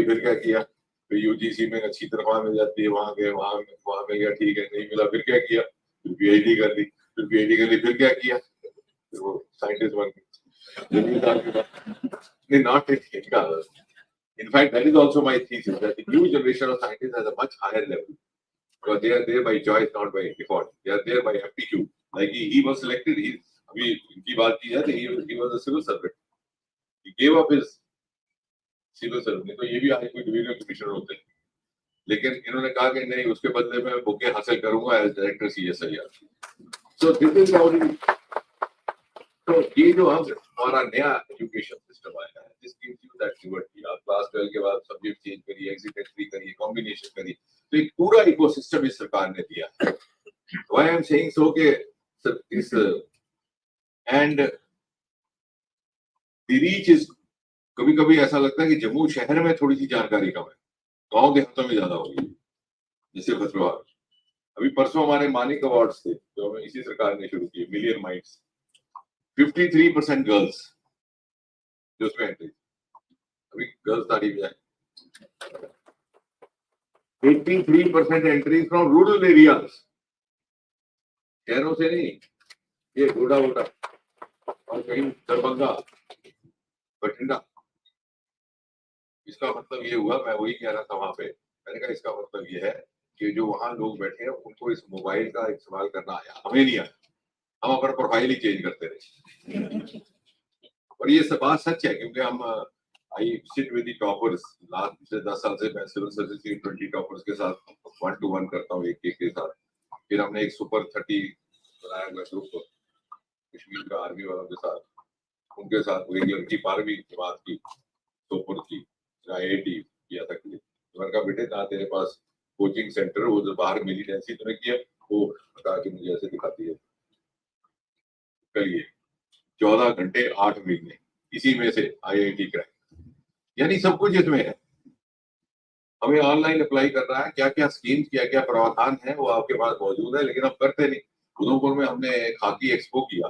फिर क्या किया, फिर यूजीसी में अच्छी तनख्वाह मिल जाती है, वहां गए, वहां मिल गया, ठीक है, नहीं मिला, फिर क्या किया, फिर पीएचडी कर ली, फिर क्या किया, फिर वो साइंटिस्ट बन गए। Not technical. In fact, that is also my thesis, that the new generation of scientists has a much higher level, because they are there by choice, not by default. They are there by aptitude. Like he was selected. He was a civil servant. He gave up his civil servant. तो ये भी आज कोई divisional commissioner होते हैं, लेकिन इन्होंने कहा कि नहीं, उसके बदले में बुके हासिल करूंगा as director CSIR। So this is how तो ये जो हम हमारा नया एजुकेशन सिस्टम आया है, this gives you that liberty. आप क्लास 12 के बाद सब्जेक्ट चेंज करिए, एग्जिट एंट्री करिए, कॉम्बिनेशन करिए, तो एक पूरा इकोसिस्टम इस सरकार ने दिया है। Why I am saying so के इस एंड द रीच इज, कभी-कभी ऐसा लगता है कि जम्मू शहर में थोड़ी सी जानकारी कम है, गांव देहातों में ज्यादा होगी। जैसे भद्रवाह, अभी परसों हमारे मानिक अवार्ड्स थे जो हमें इसी सरकार ने शुरू किए, मिलियन माइंड्स, 53% गर्ल्स जो उसमें एंट्री, अभी गर्ल्स तारीफ जाए, 83% एंट्री फ्रॉम रूरल एरियाज, शहरों से नहीं, ये गोड़ा और कहीं दरभंगा, बठिंडा। इसका मतलब ये हुआ, मैं वही कह रहा था वहां पे, मैंने कहा इसका मतलब ये है कि जो वहां लोग बैठे हैं उनको इस मोबाइल का इस्तेमाल करना आया, हमें नहीं आया, हम अपना प्रोफाइल ही चेंज करते रहे। और ये सब बात सच है, क्योंकि हम I sit with the toppers, last पिछले 10 साल से मैं सिविल सर्विस के 20 टॉपर्स के साथ 1-to-1 करता हूँ, एक के साथ। फिर हमने एक सुपर 30 बनाया हुआ ग्रुप कश्मीर का आर्मी वालों के साथ, उनके साथ रेगुलर की 12वीं जमात की, सोपुर की, IIT किया था। मैंने कहा बेटे ना तेरे पास कोचिंग सेंटर, वो जो बाहर मिलिटेंसी तूने किया, वो बता के मुझे ऐसे दिखाती है, करिए 14 घंटे 8 महीने, इसी में से IIT क्रैक, यानी सब कुछ इसमें है। हमें ऑनलाइन अप्लाई कर रहा है, क्या क्या स्कीम, क्या क्या प्रावधान है वो आपके पास मौजूद है, लेकिन हम करते नहीं। उधमपुर में हमने खाकी एक्सपो किया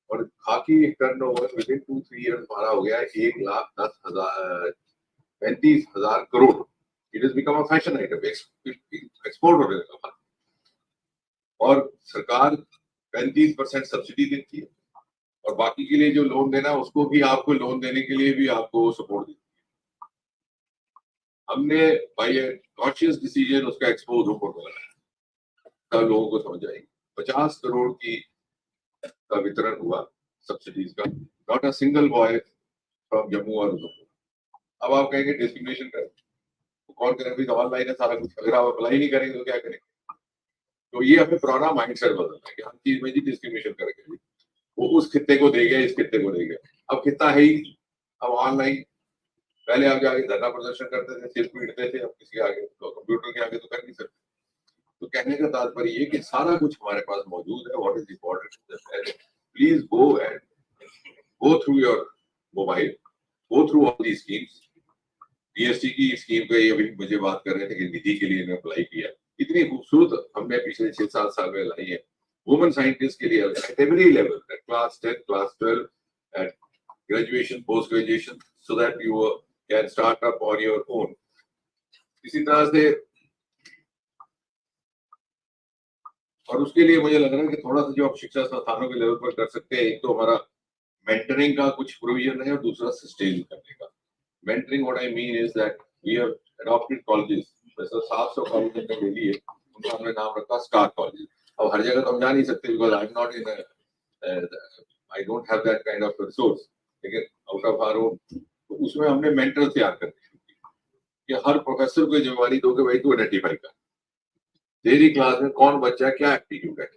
और खाकी टर्नओवर विद इन 2-3 ईयर्स हमारा हो गया है 1,35,000 crore. It is become a fashion item, export होने लगा। और सरकार 35% सब्सिडी देती है, और बाकी के लिए जो लोन देना है उसको भी, आपको लोन देने के लिए भी आपको सपोर्ट देती है। हमने बाय कॉन्शियस डिसीजन उसका एक्सपोज ऊपर बनाया, तब लोगों को समझ आएगी। 50 करोड़ की का वितरण हुआ सब्सिडीज का, not a single boy from Jammu और उधमपुर। अब आप कहेंगे डिस्क्रिमिनेशन कर, तो कौन करें, भी ऑनलाइन है सारा कुछ, अगर आप अप्लाई नहीं करेंगे तो क्या करेंगे? तो ये हमें पुराना माइंडसेट बदलना है कि हर चीज में जी डिस्क्रिमिनेशन करेंगे, वो उस खित्ते को दे गया, इस खित्ते को दे गया। अब खित्ता है ही, अब ऑनलाइन, पहले आप जाके धरना प्रदर्शन करते थे, सिर पीटते थे, अब किसी के आगे तो कंप्यूटर के आगे तो कर नहीं सकते। तो कहने का तात्पर्य ये कि सारा कुछ हमारे पास मौजूद है। What is important, please go and go through your mobile, go through all the schemes. GST की स्कीम का ये अभी मुझे बात कर रहे थे कि निधि के लिए इन्होंने अप्लाई किया, इतनी खूबसूरत हमने पिछले 6-7 साल में लाई है। वुमेन साइंटिस्ट के लिए at every level, at class 10, class 12, at graduation, post graduation, so that you can start up on your own. इसी तरह से, और उसके लिए मुझे लग रहा है कि थोड़ा सा जो आप शिक्षा संस्थानों के लेवल पर कर सकते हैं, एक तो हमारा मेंटरिंग का कुछ प्रोविजन है और दूसरा सस्टेन करने का। Mentoring, what I mean is that we have adopted colleges, जैसे 700 कॉलेज हमने ले लिए, उनका हमने नाम रखा स्टार कॉलेज। अब हर जगह तो हम जा नहीं सकते, because I am not in, I don't have that kind of resource, लेकिन आउट ऑफ आवर ओन, तो उसमें हमने मेंटर तैयार करने कि हर प्रोफेसर को जिम्मेवारी दो कि भाई तू आइडेंटिफाई कर तेरी क्लास में कौन बच्चा क्या एप्टीट्यूड है,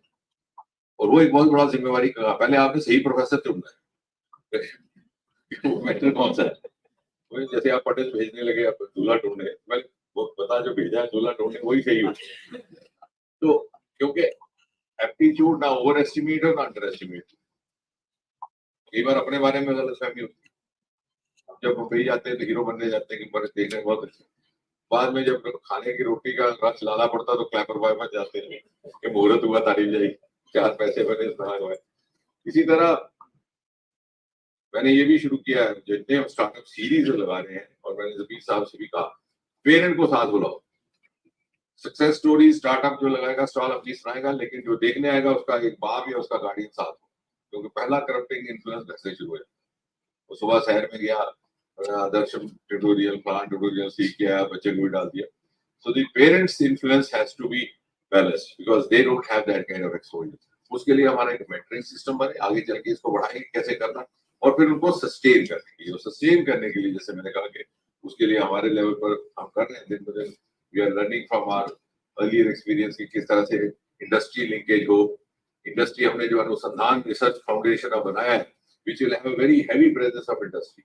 और वो एक बहुत बड़ा जिम्मेवारी का। पहले आपने सही प्रोफेसर चुनना है, वो मेंटर कौन सा है। वही जैसे आप पटेल भेजने लगे आप दूल्हा ढूंढने, मैं वो बता जो भेजा है दूल्हा ढूंढने वही सही हो। तो क्योंकि एप्टीट्यूड ना ओवर एस्टिमेट और ना अंडर एस्टिमेट। कई बार अपने बारे में गलतफहमी होती है, जब मुंबई जाते हैं तो हीरो बनने जाते हैं कि बड़े देखने बहुत अच्छे, बाद में जब खाने की रोटी का रस लाना पड़ता तो क्लैपर बॉय बन जाते हैं कि मुहूर्त हुआ तारीफ जाएगी, 4 पैसे बने इस। इसी तरह मैंने ये भी शुरू किया है, जितने हम स्टार्टअप सीरीज लगा रहे हैं, और मैंने जबीर साहब से भी कहा पेरेंट को साथ बुलाओ। सक्सेस स्टोरी स्टार्टअप जो लगाएगा स्टॉल अपनी सुनाएगा, लेकिन जो देखने आएगा उसका एक बाप या उसका गार्डियन साथ हो, क्योंकि पहला करप्टिंग इन्फ्लुएंस घर से शुरू है। वो सुबह शहर में गया, आदर्श ट्यूटोरियल, प्लान ट्यूटोरियल सीख के आया, बच्चे को भी डाल दिया। So the parents influence has to be balanced because they don't have that kind of exposure. उसके लिए हमारा एक मेंटरिंग सिस्टम बने, आगे चल के इसको बढ़ाएंगे कैसे करना, और फिर उनको सस्टेन करने के लिए, सस्टेन करने के लिए जैसे मैंने कहा कि उसके लिए हमारे लेवल पर हम कर रहे हैं दिन ब दिन। We are learning from our earlier experience कि किस तरह से इंडस्ट्री लिंकेज हो। इंडस्ट्री हमने जो अनुसंधान रिसर्च फाउंडेशन अब बनाया है, which will have a very heavy presence of industry.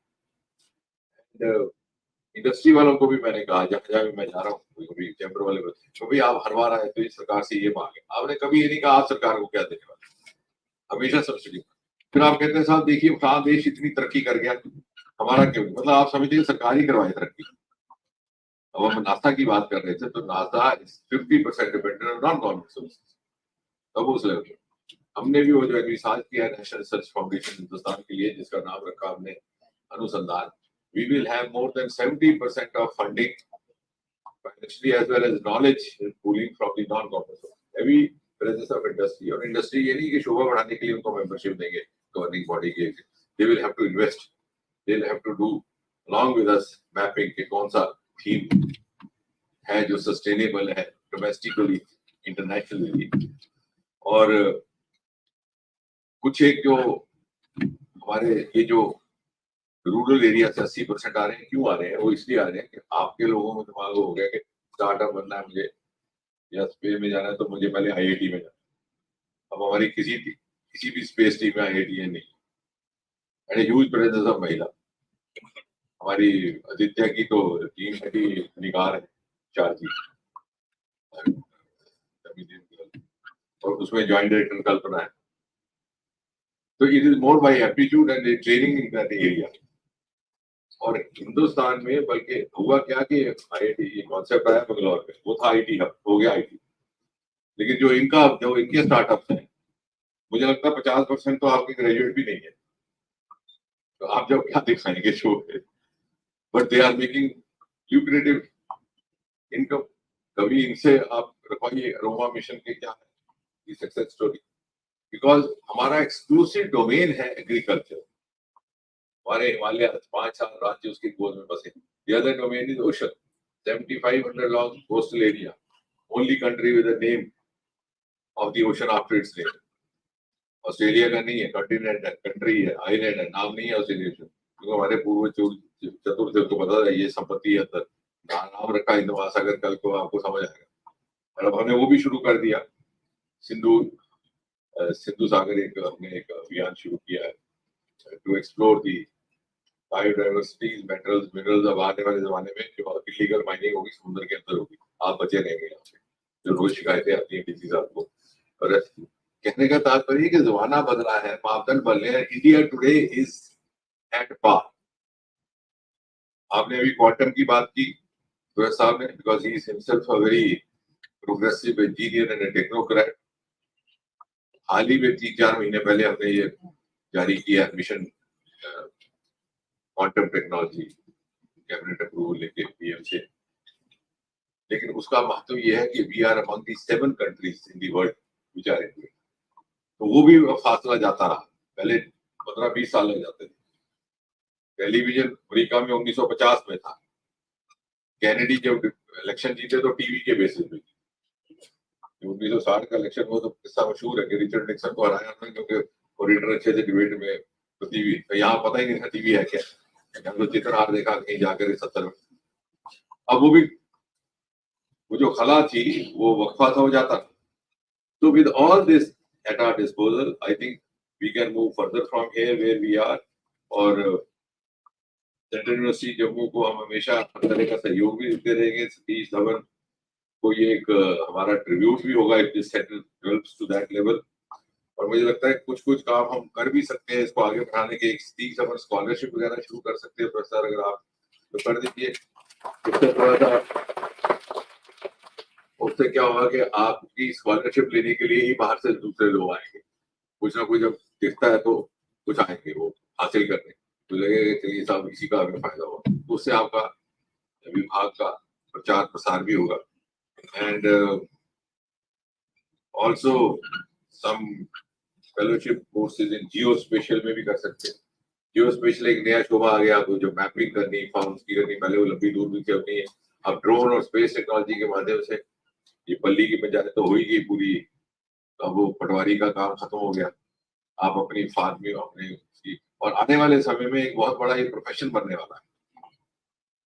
Industry वालों को भी मैंने कहा, जहाँ जहाँ भी मैं जा रहा हूँ, कभी चैम्बर वाले बच्चे, तो भाई आप हर बार आए तो इस सरकार से ये मांगे, आपने कभी ये नहीं कहा आप सरकार को क्या देने वाले, हमेशा सब्सिडी। फिर आप कहते हैं साहब देखिए कहाँ देश इतनी तरक्की कर गया, हमारा क्यों, मतलब आप समझिए सरकार ही करवाए तरक्की। अब हम नासा की बात कर रहे थे, तो NASA 50% dependent on non government services. तब उस लेवल पे हमने भी वो जो रिसर्च किया है नेशनल रिसर्च फाउंडेशन हिंदुस्तान के लिए, जिसका नाम रखा हमने अनुसंधान। We will have more than 70% of funding financially as well as knowledge pooling from the non-government source. Heavy presence of industry, और इंडस्ट्री ये नहीं कि शोभा बढ़ाने के लिए उनको मेंबरशिप देंगे गवर्निंग बॉडी के, they will have to invest, they will have to do along with us mapping कि कौन सा थीम है जो सस्टेनेबल है डोमेस्टिकली इंटरनेशनली। और कुछ एक जो हमारे ये जो रूरल एरिया से 80% आ रहे हैं, क्यों आ रहे हैं, वो इसलिए आ रहे हैं कि आपके लोगों में दिमाग हो गया कि स्टार्टअप बनना है मुझे या स्पेस में जाना है तो मुझे पहले आईआईटी में जाना। अब हमारी किसी भी स्पेस टीम में आईआईटी है नहीं, एंड ह्यूज प्रेजेंस ऑफ महिला। हमारी आदित्य की तो टीम है कि निगार है 4 जी, और उसमें ज्वाइंट डायरेक्टर कल्पना है। तो it is more by aptitude and training in that area. और हिंदुस्तान में बल्कि हुआ क्या कि आईआईटी कॉन्सेप्ट आया बंगलौर में, वो था आईटी हब, हो गया आईटी। लेकिन जो इनके स्टार्टअप्स हैं, मुझे लगता है 50% तो आपके ग्रेजुएट भी नहीं है, तो आप जब क्या दिखाएंगे शो पे, but they are making lucrative income. कभी इनसे आप रखवाइए रोमा मिशन के क्या है सक्सेस स्टोरी, बिकॉज हमारा एक्सक्लूसिव डोमेन है एग्रीकल्चर। हमारे हिमालय 5-7 राज्य उसके गोद में बसे। The other domain is ocean, 7,500 long coastal area, only country with a name of the ocean after its name. Australia का नहीं है, कंटिनेंट है, कंट्री है, आइलैंड है, नाम नहीं है ऑस्ट्रेलिया, क्योंकि हमारे पूर्वज चतुर थे, उनको पता था ये संपत्ति है अंदर, नाम रखा हिंद महासागर, कल को आपको समझ आएगा। और अब हमने वो भी शुरू कर दिया सिंधु सागर हमने एक अभियान शुरू किया है to explore the biodiversity minerals. अब आने वाले जमाने में जो इलीगल माइनिंग होगी समुद्र के अंदर होगी, आप बचे रहेंगे यहाँ से। जो रोज शिकायतें आती हैं किसी साहब को। और कहने का तात्पर्य कि जमाना बदला है, मापदंड बदले हैं। India today is at par. आपने अभी क्वांटम की बात की सुरेश साहब ने, because he is himself a very progressive engineer and technocrat. हाल ही में 3-4 महीने पहले हमने ये जारी किया mission quantum technology, cabinet approval लेके पीएम से। लेकिन उसका महत्व यह है कि we are among the 7 countries in the world which are into it. तो वो भी फासला जाता रहा। पहले 15-20 साल लग जाते थे। टेलीविजन अमेरिका में 1950 में था। कैनेडी जब इलेक्शन जीते तो टीवी के बेसिस पे। 1960 का इलेक्शन हुआ तो किस्सा मशहूर है कि रिचर्ड निक्सन को हराया उन्होंने, क्योंकि कोरिडोर अच्छे से डिबेट में तो टीवी, तो यहाँ पता ही नहीं था टीवी है क्या। हम तो चित्रहार देखा कहीं जाकर 70 में। अब वो जो खला थी वो वक्फा था हो जाता। तो with all this at our disposal, I think we can move further from here where we are. और सेंट्रल यूनिवर्सिटी जम्मू को हम हमेशा हर तरह का सहयोग भी देते रहेंगे। सतीश धवन को ये एक हमारा ट्रिब्यूट भी होगा if this centre develops to that level. और मुझे लगता है कुछ काम हम कर भी सकते हैं इसको आगे बढ़ाने के। एक सतीश धवन स्कॉलरशिप वगैरह शुरू कर सकते हैं प्रोफेसर, अगर आप तो कर दीजिए। इससे थोड़ा सा उससे क्या होगा कि आपकी स्कॉलरशिप लेने के लिए ही बाहर से दूसरे लोग आएंगे। कुछ ना कुछ जब दिखता है तो कुछ आएंगे वो हासिल करने, तो लगेगा चलिए साहब इसी का हमें फायदा होगा। तो उससे आपका विभाग का प्रचार प्रसार भी होगा। And also some fellowship courses in geospatial में भी कर सकते हैं। जियो स्पेशल एक नया शोभा आ गया। आपको जो मैपिंग करनी, फार्म्स की करनी, पहले वो लंबी दूर भी करनी है। अब ड्रोन और स्पेस टेक्नोलॉजी के माध्यम से ये पल्ली की पंचायत तो हो ही गई पूरी। अब वो पटवारी का काम खत्म हो गया। आप अपनी फार्म में अपने और आने वाले समय में एक बहुत बड़ा ये प्रोफेशन बनने वाला है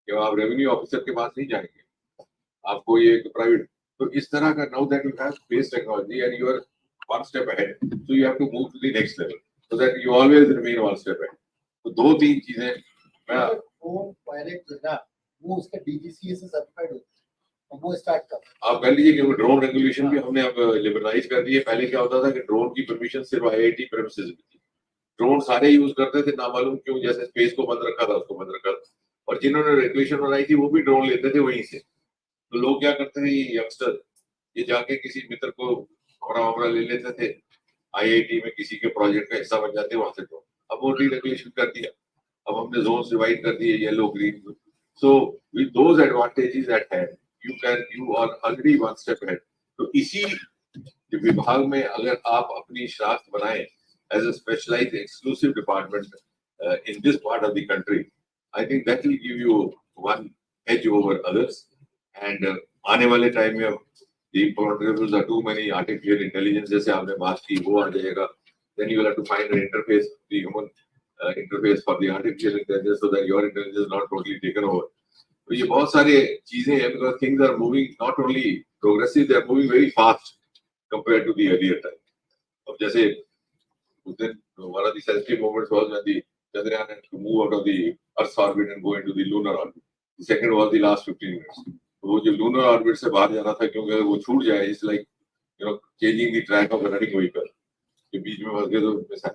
कि आप रेवेन्यू ऑफिसर के पास नहीं जाएंगे, आपको ये प्राइवेट। तो इस तरह का now that you have space technology and you are one step ahead, so you have to move to the next level so that you always remain one step ahead. तो 2-3 चीजें मैं वो पायलट जो है वो उसका डीजीसीए से certified होता है, वो स्टार्ट कर। आप कह लीजिए कि ड्रोन रेगुलेशन भी हमने अब लिबरलाइज कर दी है। पहले क्या होता था कि ड्रोन की परमिशन सिर्फ आईआईटी प्रेमिसेस में थी। ड्रोन सारे यूज करते थे, ना मालूम क्यों, जैसे स्पेस को बंद रखा था उसको बंद रखा था। और जिन्होंने रेगुलेशन बनाई थी वो भी ड्रोन लेते थे वहीं से। तो लोग क्या करते थे, ये यंगस्टर ये जाके किसी मित्र को कमरा ले लेते थे, आईआईटी में किसी के प्रोजेक्ट का हिस्सा बन जाते वहां से। ड्रोन अब वो रीरेगुलेशन कर दिया। अब हमने जोन डिवाइड कर दिए, yellow green. So with those advantages eight hand you are already one step ahead। तो इसी विभाग में अगर आप अपनी शनाख्त बनाएं as a specialized exclusive department in this part of the country, I think that will give you one edge over others। and आने वाले टाइम में the imponderables are too many, artificial intelligence जैसे आपने बात की वो आ जाएगा। then you will have to find an interface, the human interface for the artificial intelligence so that your intelligence is not totally taken over। तो ये बहुत सारे चीजें हैं, because things are moving not only progressive, they are moving very fast compare to the earlier time. अब जैसे उस दिन one of the sensitive moments was when the Chandrayaan had to move out of the Earth's orbit and go into the lunar orbit। The second was the last 15 minutes। तो वो जो lunar orbit से बाहर जाना था, क्योंकि अगर वो छूट जाए it's like you know changing the track of running vehicle, के बीच में फंस गए तो मिस है।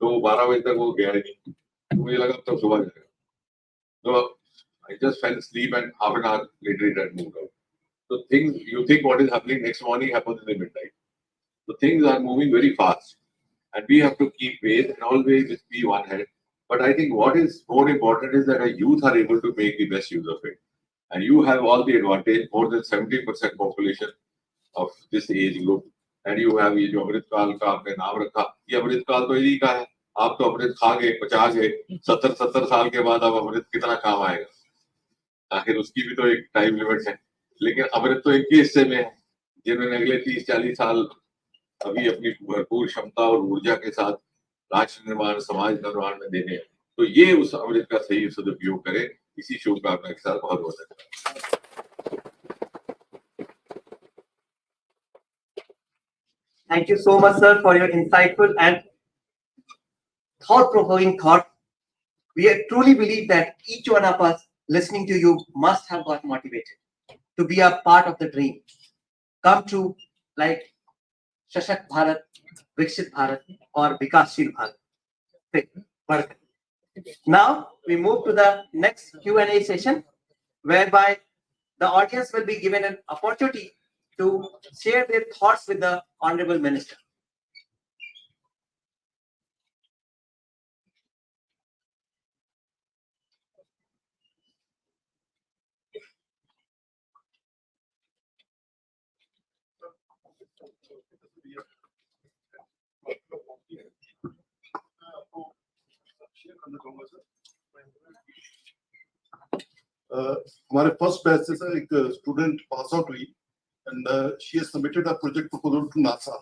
तो 12 बजे तक वो गया ही नहीं। तो मुझे लगा तब सुबह जाएगा। तो I just fell asleep and half an hour later it had moved out। So things, you think what is happening next morning happens in the midnight। So things are moving very fast and we have to keep pace and always be one head। But I think what is more important is that our youth are able to make the best use of it। And you have all the advantage, more than 70% population of this age group। And you have ये जो अमृत काल का आपने नाम रखा, ये अमृत काल तो इन्हीं का है। आप तो अमृत खा गए 50 गए, 70 साल के बाद अब अमृत कितना काम आएगा, आखिर उसकी भी तो एक टाइम लिमिट है। लेकिन अमृत तो इनके हिस्से में है जिन्होंने अगले 30-40 साल अभी अपनी भरपूर क्षमता और ऊर्जा के साथ राष्ट्र निर्माण, समाज निर्माण में देने हैं। तो ये उस अमृत का सही सदुपयोग करें। इसी शुभकामना के साथ बहुत बहुत धन्यवाद। Thank you so much, sir, for your insightful and thought-provoking thought. We truly believe that each one of us listening to you must have got motivated to be a part of the dream come true, like Shashak Bharat, Viksit Bharat, or Vikashil Bharat. Now we move to the next Q&A session, whereby the audience will be given an opportunity to share their thoughts with the Honorable Minister. हमारे first batch से sir एक student pass out हुई and she has submitted a project proposal to NASA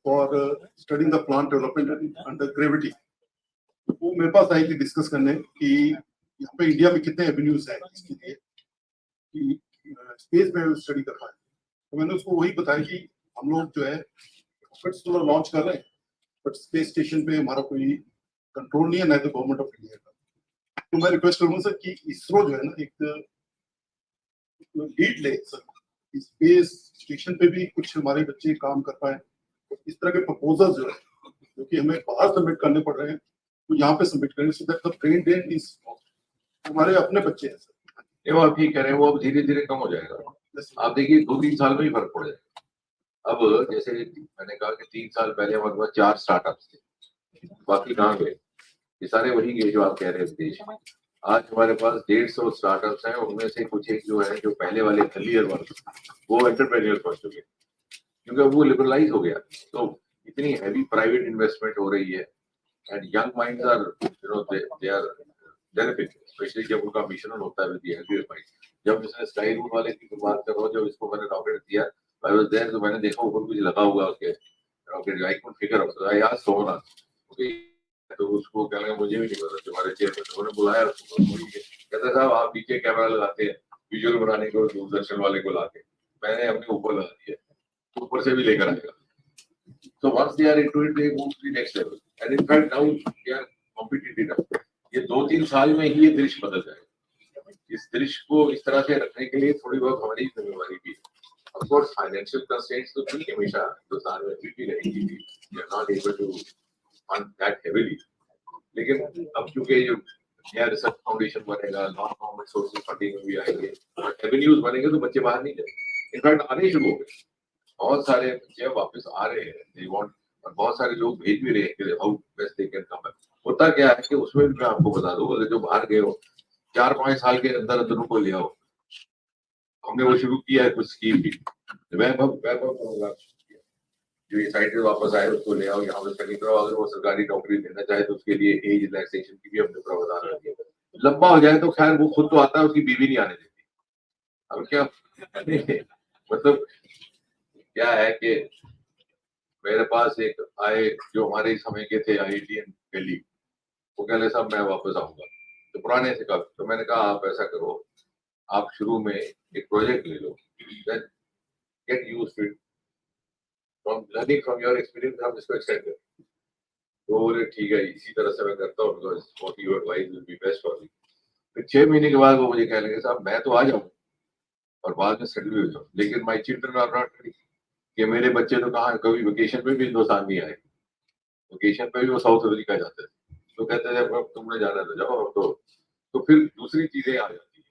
for studying the plant development under gravity. वो मेरे पास आई थी discuss करने कि यहाँ पे इंडिया में कितने एवेन्यूज हैं इसके लिए कि स्पेस में स्टडी कर पाए। तो मैंने उसको वही बताया कि हम लोग जो है रॉकेट्स तो लॉन्च कर रहे हैं बट स्पेस स्टेशन पे हमारा कोई कंट्रोल नहीं है, ना तो गवर्नमेंट ऑफ इंडिया का। तो मैं रिक्वेस्ट करूंगा सर कि इसरो जो है ना एक लीड ले सर, स्पेस स्टेशन पे भी कुछ हमारे बच्चे काम कर पाए। इस तरह के प्रपोजल जो है जो कि हमें बाहर सबमिट करने पड़ रहे हैं तो यहाँ पे सबमिट करें so that the brain drain is हमारे अपने बच्चे हैं सर। ये वो आप ठीक कह रहे हैं, वो अब धीरे धीरे कम हो जाएगा। आप देखिए 2-3 साल में ही फर्क पड़ जाएगा। अब जैसे मैंने कहा कि 3 साल पहले हमारे पास 4 स्टार्टअप्स थे, बाकी कहाँ गए? ये सारे वही गए जो आप कह रहे हैं देश में। आज हमारे पास 150 स्टार्टअप्स हैं, उनमें से कुछ एक जो है जो पहले वाले अर्लियर वर्क वो एंटरप्रेन्योर बन चुके हैं क्योंकि वो लिबरलाइज हो गया। तो इतनी हैवी प्राइवेट इन्वेस्टमेंट हो रही है and young minds are they are benefit, specially जब उनका मिशन होता है विद द हेल्पियर माइंड। जब जिसने स्काई रूट वाले की बात कर रहा हूँ, जब इसको मैंने रॉकेट दिया आई वाज देयर, तो मैंने देखा ऊपर कुछ लगा हुआ उसके rocket I could figure out. I asked Somnath, okay, तो उसको क्या लगा मुझे भी नहीं पता, तुम्हारे चेयरमैन उन्होंने बुलाया उसको, कहता साहब आप नीचे कैमरा लगाते हैं विजुअल बनाने को, दूरदर्शन वाले को लाके मैंने अपने ऊपर लगा दिया, ऊपर से भी लेकर आएगा। So once they are into it, they move to the next level. And in fact, now they are competitive. ये 2-3 साल में ही ये दृश्य बदल जाएगा। इस दृश्य को इस तरह से रखने के लिए थोड़ी बहुत हमारी जिम्मेवारी भी है। Of course, financial constraints तो नहीं हमेशा हिंदुस्तान में भी रहेगी। We are not able to fund that heavily. लेकिन अब क्योंकि जो नया रिसर्च फाउंडेशन बनेगा, नॉन गवर्नमेंट सोर्सेज फंडिंग भी आएंगे, एवेन्यूज बनेंगे तो बच्चे बाहर नहीं जाएंगे। इनफैक्ट आने शुरू हो गए, बहुत सारे बच्चे वापस आ रहे हैं, they want, और बहुत सारे लोग भेज भी रहे हैं कि how best they can come back. होता क्या है कि उसमें भी मैं आपको बता दूं, अगर जो बाहर गए हो 4-5 साल के अंदर अंदर उनको ले आओ। हमने वो शुरू किया है कुछ स्कीम भी, वैभव करूंगा जो ये साइड वापस आए उसको ले आओ यहाँ पे स्टडी करो। अगर वो सरकारी नौकरी लेना चाहे तो उसके लिए एज रिलैक्सेशन की भी हमने प्रावधान रखी है। लंबा हो जाए तो खैर वो खुद तो आता है, उसकी बीवी नहीं आने देती। अब क्या मतलब क्या है कि मेरे पास एक आए जो हमारे समय के थे IITian दिल्ली, वो कह रहे साहब मैं वापस आऊंगा, तो पुराने से कहा, तो मैंने कहा आप ऐसा करो, आप शुरू में एक प्रोजेक्ट ले लो, then get used to it, from learning from your experience हम इसको एक्सटेंड करें। तो बोले ठीक है इसी तरह से मैं करता हूँ, because what you advise will be best for me। फिर 6 महीने के बाद वो मुझे कह लगे साहब मैं तो आ जाऊँ और बाद में सेटल भी हो जाऊँ, लेकिन my children are not ready, कि मेरे बच्चे तो कहाँ कभी वेकेशन में भी हिंदुस्तान नहीं आए, वेकेशन पे भी वो साउथ अफ्रीका जाते थे, तो कहते थे अब तुमने जाना तो जाओ। तो फिर दूसरी चीजें आ जाती है,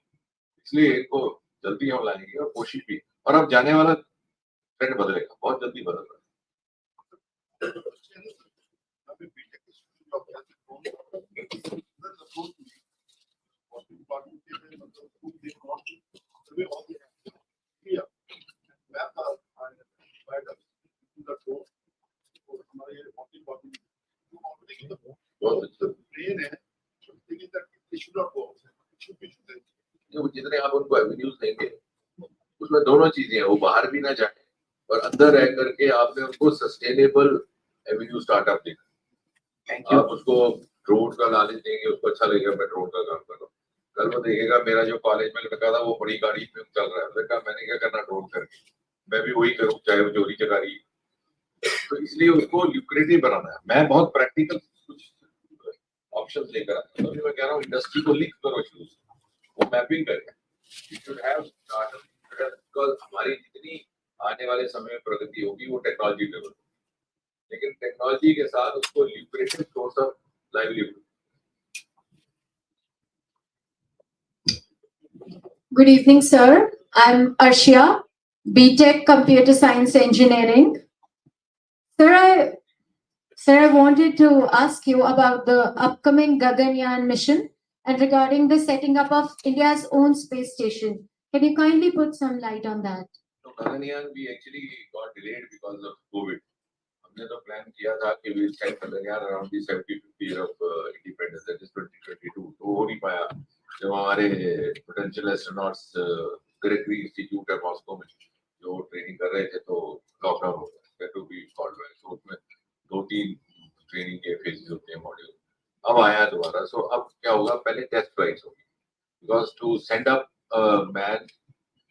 इसलिए इनको जल्दी हम लाएंगे और कोशिश भी, और अब जाने वाला ट्रेंड बदलेगा, बहुत जल्दी बदल रहा जितने आप उनको एवेन्यूज देंगे उसमें दोनों चीजें हैं, वो बाहर भी ना जाए और अंदर रह करके आपने उनको सस्टेनेबल एवेन्यू स्टार्टअप देना। आप उसको ड्रोन का नॉलेज देंगे, उसको अच्छा लगेगा मैं ड्रोन का काम कर रहा हूँ, कल वो देखेगा मेरा जो कॉलेज में लड़का था वो बड़ी गाड़ी में चल रहा है, मैंने क्या करना ड्रोन करके, मैं भी वही करूँ, चाहे वो चोरी चकारी तो इसलिए उसको ल्यूक्रेटिव बनाना है। मैं बहुत प्रैक्टिकल कुछ ऑप्शन लेकर आया, तो मैं कह रहा हूँ इंडस्ट्री को लिंक करो शुरू से, वो मैपिंग करें। You should have started because हमारी जितनी आने वाले समय में प्रगति होगी वो टेक्नोलॉजी पे होगी, लेकिन टेक्नोलॉजी के साथ उसको lucrative source of livelihood. Good evening, sir. I'm Arshia, BTech Computer Science Engineering. Sir, I wanted to ask you about the upcoming Gaganyaan mission and regarding the setting up of India's own space station. Can you kindly put some light on that? So Chandrayaan we actually got delayed because of COVID. हमने तो plan किया था कि we'll send Chandrayaan around the 75th year of independence, that is 2022. तो हो नहीं पाया जब हमारे पोटेंशियल एस्ट्रोनॉट्स ग्रेगरी इंस्टीट्यूट है मॉस्को में जो ट्रेनिंग कर रहे थे तो लॉकडाउन हो गया, टू बी कॉल्ड बैक। तो उसमें 2-3 ट्रेनिंग के फेजेस होते हैं मॉड्यूल। अब आया दोबारा, सो अब क्या होगा, पहले टेस्ट फ्लाइट्स होगी because to send up man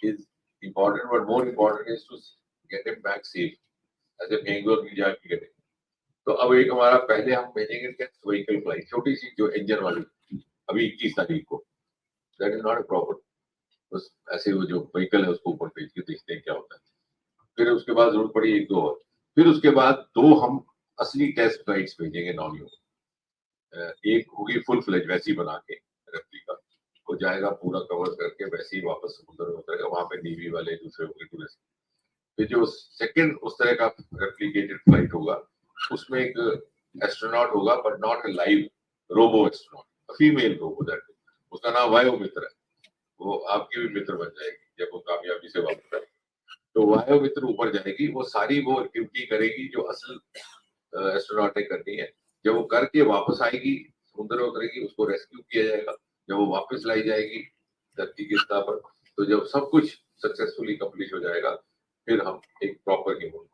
is important, but more important is to get him back safe. ऐसे बेंगलोर भी जाके गए। तो अब एक हमारा पहले हम भेजेंगे टेस्ट व्हीकल फ्लाइट, छोटी सी जो इंजन वाली, अभी 21 तारीख को। That is not a proper, बस ऐसे वो जो व्हीकल है उसको ऊपर भेज के देखते हैं क्या होता है। फिर उसके बाद जरूरत पड़ी 1-2 और, फिर उसके बाद 2 हम असली टेस्ट फ्लाइट्स भेजेंगे नॉन ह्यूमन। एक होगी फुल फ्लेज वैसी बना के रेप्लिका, वो जाएगा पूरा कवर करके वैसे ही वापस समुद्र में उतरेगा, वहां पे नेवी वाले दूसरे होंगे टूरिस्ट। फिर जो सेकंड उस तरह का रेप्लिकेटेड फ्लाइट होगा उसमें एक एस्ट्रोनॉट होगा, but not a live robo astronaut, female robo, that उसका नाम वायो मित्र है। वो आपकी भी मित्र बन जाएगी जब वो कामयाबी से वापस आएगी। तो वायो मित्र ऊपर जाएगी, वो सारी वो एक्टिविटी करेगी जो असल एस्ट्रोनॉट ने करनी है। जब वो करके वापस आएगी, समुद्र में उतरेगी, उसको रेस्क्यू किया जाएगा। जब वो वापस लाई जाएगी धरती की सतह पर, तो जब सब कुछ सक्सेसफुली कंप्लीट हो जाएगा, फिर हम एक प्रॉपर ह्यूमन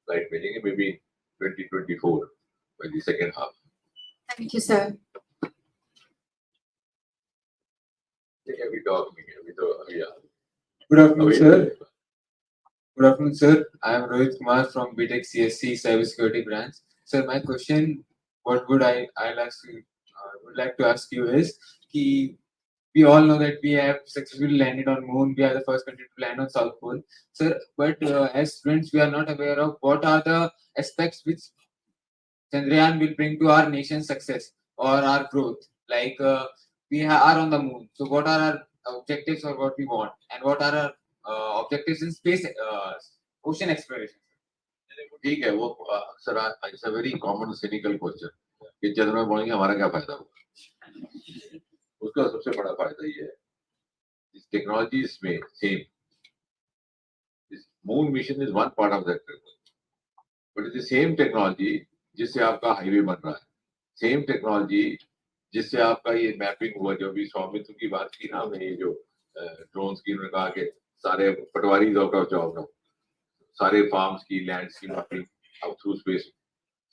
फ्लाइट भेजेंगे, may be 2024 by the second half. Thank you, sir. अभी talk नहीं है, अभी तो अभी Good afternoon, sir. Good afternoon, sir. I am Rohit Kumar from BTech CSC Cybersecurity Branch. Sir, my question, what would I would like to ask you is, we all know that we have successfully landed on Moon. We are the first country to land on South Pole, sir. But as students, we are not aware of what are the aspects which Chandrayaan will bring to our nation's success or our growth. Like we are on the Moon, so what are our objectives or what we want, and what are our objectives in space, ocean exploration? ठीक है, वो sir it's a very common cynical question कि चंद्रमा में बोलेंगे हमारा क्या फायदा होगा। उसका सबसे बड़ा फायदा ये है, इस टेक्नोलॉजीज में same, this moon mission is one part of that technology, but it is same technology जिससे आपका हाईवे बन रहा है, सेम टेक्नोलॉजी जिससे आपका ये मैपिंग हुआ, जो भी स्वामित्व की बात की ना हमने, ये जो ड्रोन्स की, उन्होंने कहा कि सारे पटवारी आउट ऑफ जॉब ना, सारे फार्म्स की लैंड्स की मैपिंग अब through space,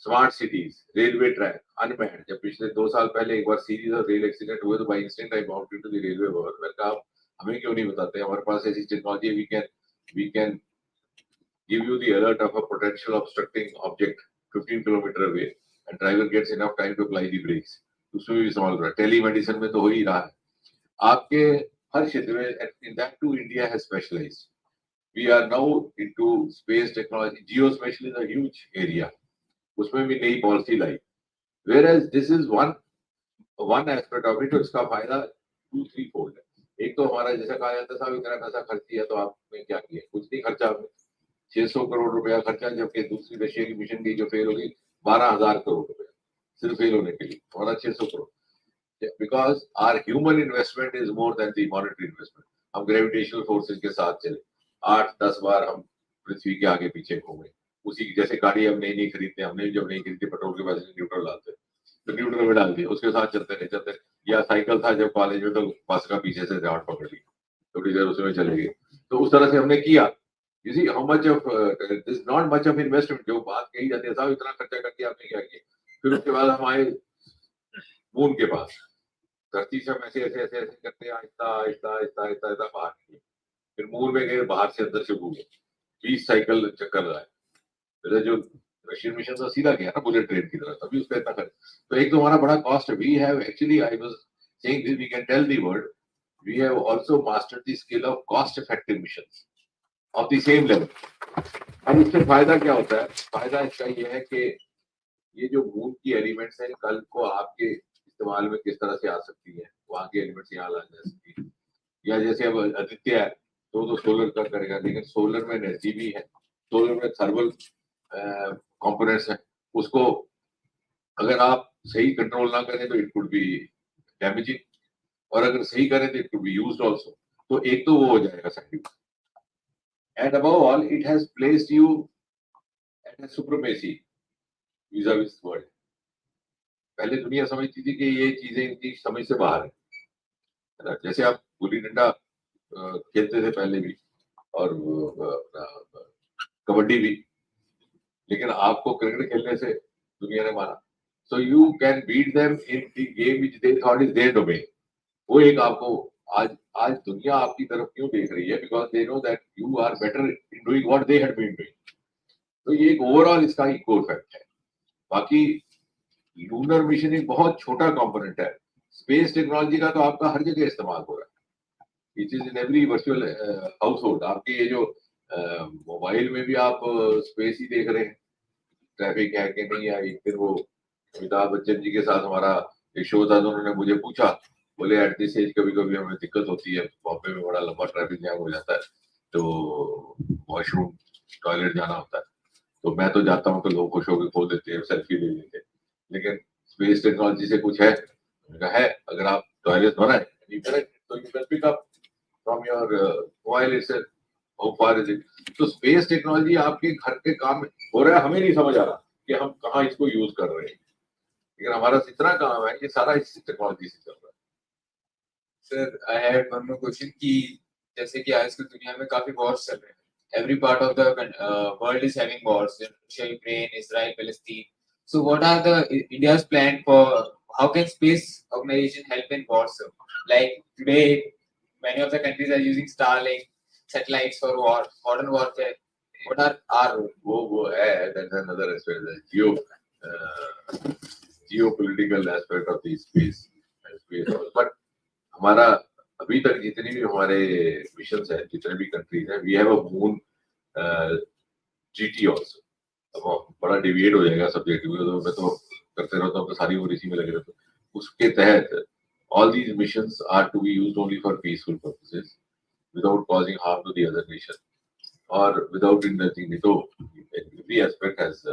smart cities, railway track unmanned. जब पिछले 2 साल पहले एक बार सीरीज ऑफ रेल एक्सीडेंट हुए तो by instant I bound to the railway work, मैंने कहा हमें क्यों नहीं बताते, हमारे पास ऐसी technology, we can give you the alert of a potential obstructing object 15 kilometer away and driver gets enough time to apply the brakes. उसमें भी सॉल्व रहा है, टेलीमेडिसिन में तो हो ही रहा है आपके हर क्षेत्र में। in that too India has specialized. We are now into space technology. Geospatial is a huge area, उसमें भी नई policy lie, whereas this is one aspect of it. उसका फायदा 2-3 fold है। एक तो हमारा जैसा कहा जाता है साहब इतना पैसा खर्च किया तो आपने क्या किया, कुछ नहीं खर्चा आपने, 600 करोड़ रुपया खर्चा, जबकि दूसरी रशिया की मिशन की जो फेल होगी 12,000 करोड़ रुपया सिर्फ फेल होने के लिए, हमारा 600 crore. Because our human investment is more than the monetary investment. हम ग्रेविटेशनल फोर्सेज के साथ चले, 8-10 बार हम पृथ्वी के आगे पीछे घूमे, उसी की जैसे गाड़ी हम नई खरीदते हैं, हमने जब नहीं खरीदते पेट्रोल के वजह से न्यूट्रल डालते तो न्यूट्रल में डाल दिया, उसके साथ चलते नहीं, या साइकिल था जब कॉलेज में तो बस का पीछे से राउंड पकड़ ली, थोड़ी देर उसमें चले गए। तो उस तरह से हमने किया। You see how much of this not much of investment, जो बात कही जाती है साहब इतना खर्चा करके आपने क्या किया। फिर उसके बाद हम आए मून के पास, धरती से हम ऐसे करते आहिस्ता बाहर निकले, फिर मून में गए, बाहर से अंदर से घूमे, 20 साइकिल चक्कर लगाए, फिर जो रशियन मिशन तो सीधा गया ना बुलेट ट्रेन की तरह, तभी उसका इतना खर्च। तो एक तो हमारा बड़ा कॉस्ट है। We have actually, I was saying this, we can tell the world, we have also mastered the skill of cost effective missions of the same level. अब इससे फायदा क्या होता है? फायदा इसका ये है कि ये जो मून की एलिमेंट्स हैं, कल को आपके इस्तेमाल में किस तरह से आ सकती है, वहां के एलिमेंट्स यहाँ ला जा सकती है। या जैसे अब आदित्य है तो सोलर का करेगा, लेकिन सोलर में एनर्जी भी है, सोलर में थर्मल कंपोनेंट्स है, उसको अगर आप सही कंट्रोल ना करें तो इट कुड बी डैमेजिंग, और अगर सही करें तो it could be used also. तो एक तो वो हो जाएगा scientific, and above all it has placed you at a supremacy vis-a-vis world. पहले दुनिया समझती थी कि ये चीजें इनकी समझ से बाहर है ना। जैसे आप गुल्ली डंडा खेलते थे पहले भी, और कबड्डी भी, लेकिन आपको क्रिकेट खेलने से दुनिया ने माना। So you can beat them in the game which they thought is their domain. वो एक आपको आज आज दुनिया आपकी तरफ क्यों देख रही है? Because they know that you are better in doing what they had been doing. तो ये एक ओवरऑल इसका इको इफेक्ट है। बाकी लूनर मिशन एक बहुत छोटा कंपोनेंट है। स्पेस टेक्नोलॉजी का तो आपका हर जगह इस्तेमाल हो रहा है। It is in every virtual house hold. आपके ये जो मोबाइल में भी आप स्पेस ही देख रहे हैं, ट्रैफिक है कि नहीं है। एक दिन वो अमिताभ बच्चन जी के साथ हमारा एक शो था, तो उन्होंने मुझे पूछा, बोले एट दिस एज कभी कभी हमें दिक्कत होती है, बॉम्बे में बड़ा लंबा ट्रैफिक जैम हो जाता है, तो वॉशरूम टॉयलेट जाना होता है, तो मैं तो जाता हूँ तो लोग खुश होकर खोल देते हैं, सेल्फी ले लेते हैं, लेकिन स्पेस टेक्नोलॉजी से कुछ है? है, अगर आप टॉयलेट बनाए तो you can pick up from your mobile itself how far is it. तो स्पेस टेक्नोलॉजी आपके घर के काम में हो रहा है, हमें नहीं समझ आ रहा कि हम कहाँ इसको यूज कर रहे हैं, लेकिन हमारा इतना काम है, ये सारा इस टेक्नोलॉजी से चल रहा है। Sir I had one more question कि जैसे कि आजकल दुनिया में काफी वॉर्स चल रहे हैं, every part of the world is having wars, Russia, Ukraine, Israel, Palestine. So what are the India's plan for how can space organization help in wars? Like today, many of the countries are using Starlink satellites for war, modern warfare. What are our वो है, that's another aspect, the geopolitical aspect of the space but हमारा अभी तक जितनी भी हमारे missions हैं, जितने भी कंट्रीज हैं, we have a moon GT also. अब बड़ा डिविएट हो जाएगा सब्जेक्ट, तो मैं तो करते रहता हूँ, तो सारी उम्र इसी में लगे रहता हूँ। उसके तहत all these missions are to be used only for peaceful purposes without causing harm to the other nation or without indulging the तो every aspect has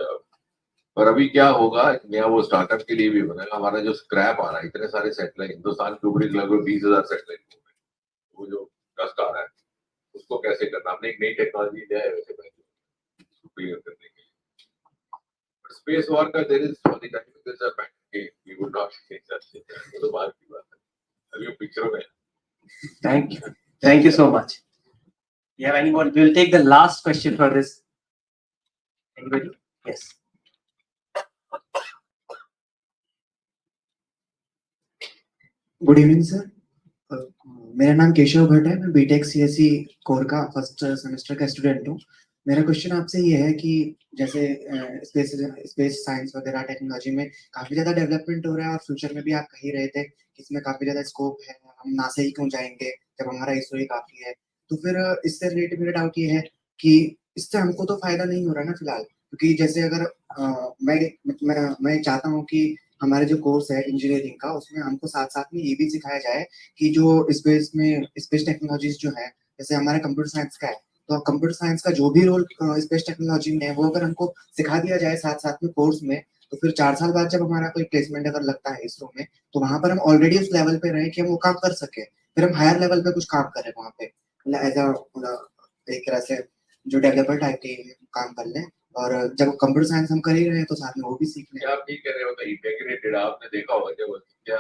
पर अभी क्या होगा, एक नया वो स्टार्टअप के लिए भी बनेगा। हमारा जो स्क्रैप आ रहा है, इतने सारे सैटेलाइट, हिंदुस्तान के ऊपर लगभग 20,000 सैटेलाइट, वो जो डस्ट आ रहा है उसको कैसे करना, हमने एक नई टेक्नोलॉजी दिया है वैसे क्लियर करने के लिए। स्पेस वॉर का there is we would not take that, तो बात की बात है, अभी वो पिक्चरों में। Thank you so much. You have any more? We will take the last question for this. Anybody? Yes. Good evening sir, मेरा नाम केशव भट्ट है। मैं बीटेक सीएससी कोर का फर्स्ट सेमेस्टर का स्टूडेंट हूँ। मेरा क्वेश्चन आपसे ये है कि जैसे स्पेस साइंस वगैरह टेक्नोलॉजी में काफी ज्यादा डेवलपमेंट हो रहा है, और फ्यूचर में भी आप कह ही रहे थे कि इसमें काफी ज्यादा स्कोप है, हम नासा ही क्यों जाएंगे जब हमारा इसरो ही काफी है। तो फिर इससे रिलेटेड मेरा डाउट ये है कि इससे हमको तो फायदा नहीं हो रहा ना फिलहाल, क्योंकि जैसे अगर मैं चाहता हूँ कि हमारे जो कोर्स है इंजीनियरिंग का, उसमें हमको साथ साथ में ये भी सिखाया जाए कि जो स्पेस टेक्नोलॉजीज जो है, जैसे हमारा कंप्यूटर साइंस का है, तो कंप्यूटर साइंस का जो भी रोल स्पेस टेक्नोलॉजी में है, वो अगर हमको सिखा दिया जाए साथ साथ में कोर्स में, तो फिर 4 साल बाद जब हमारा कोई प्लेसमेंट अगर लगता है इसरो में, तो वहां पर हम ऑलरेडी उस लेवल पे रहे कि हम वो काम कर सके, फिर हम हायर लेवल पे कुछ काम करें वहां पे, एज एक तरह से जो डेवलपर टाइप के काम कर लें, और जब कंप्यूटर साइंस हम कर ही रहे हैं तो साथ में वो भी सीख लें। आप ठीक कह रहे हो, इंटीग्रेटेड आपने देखा होगा जब क्या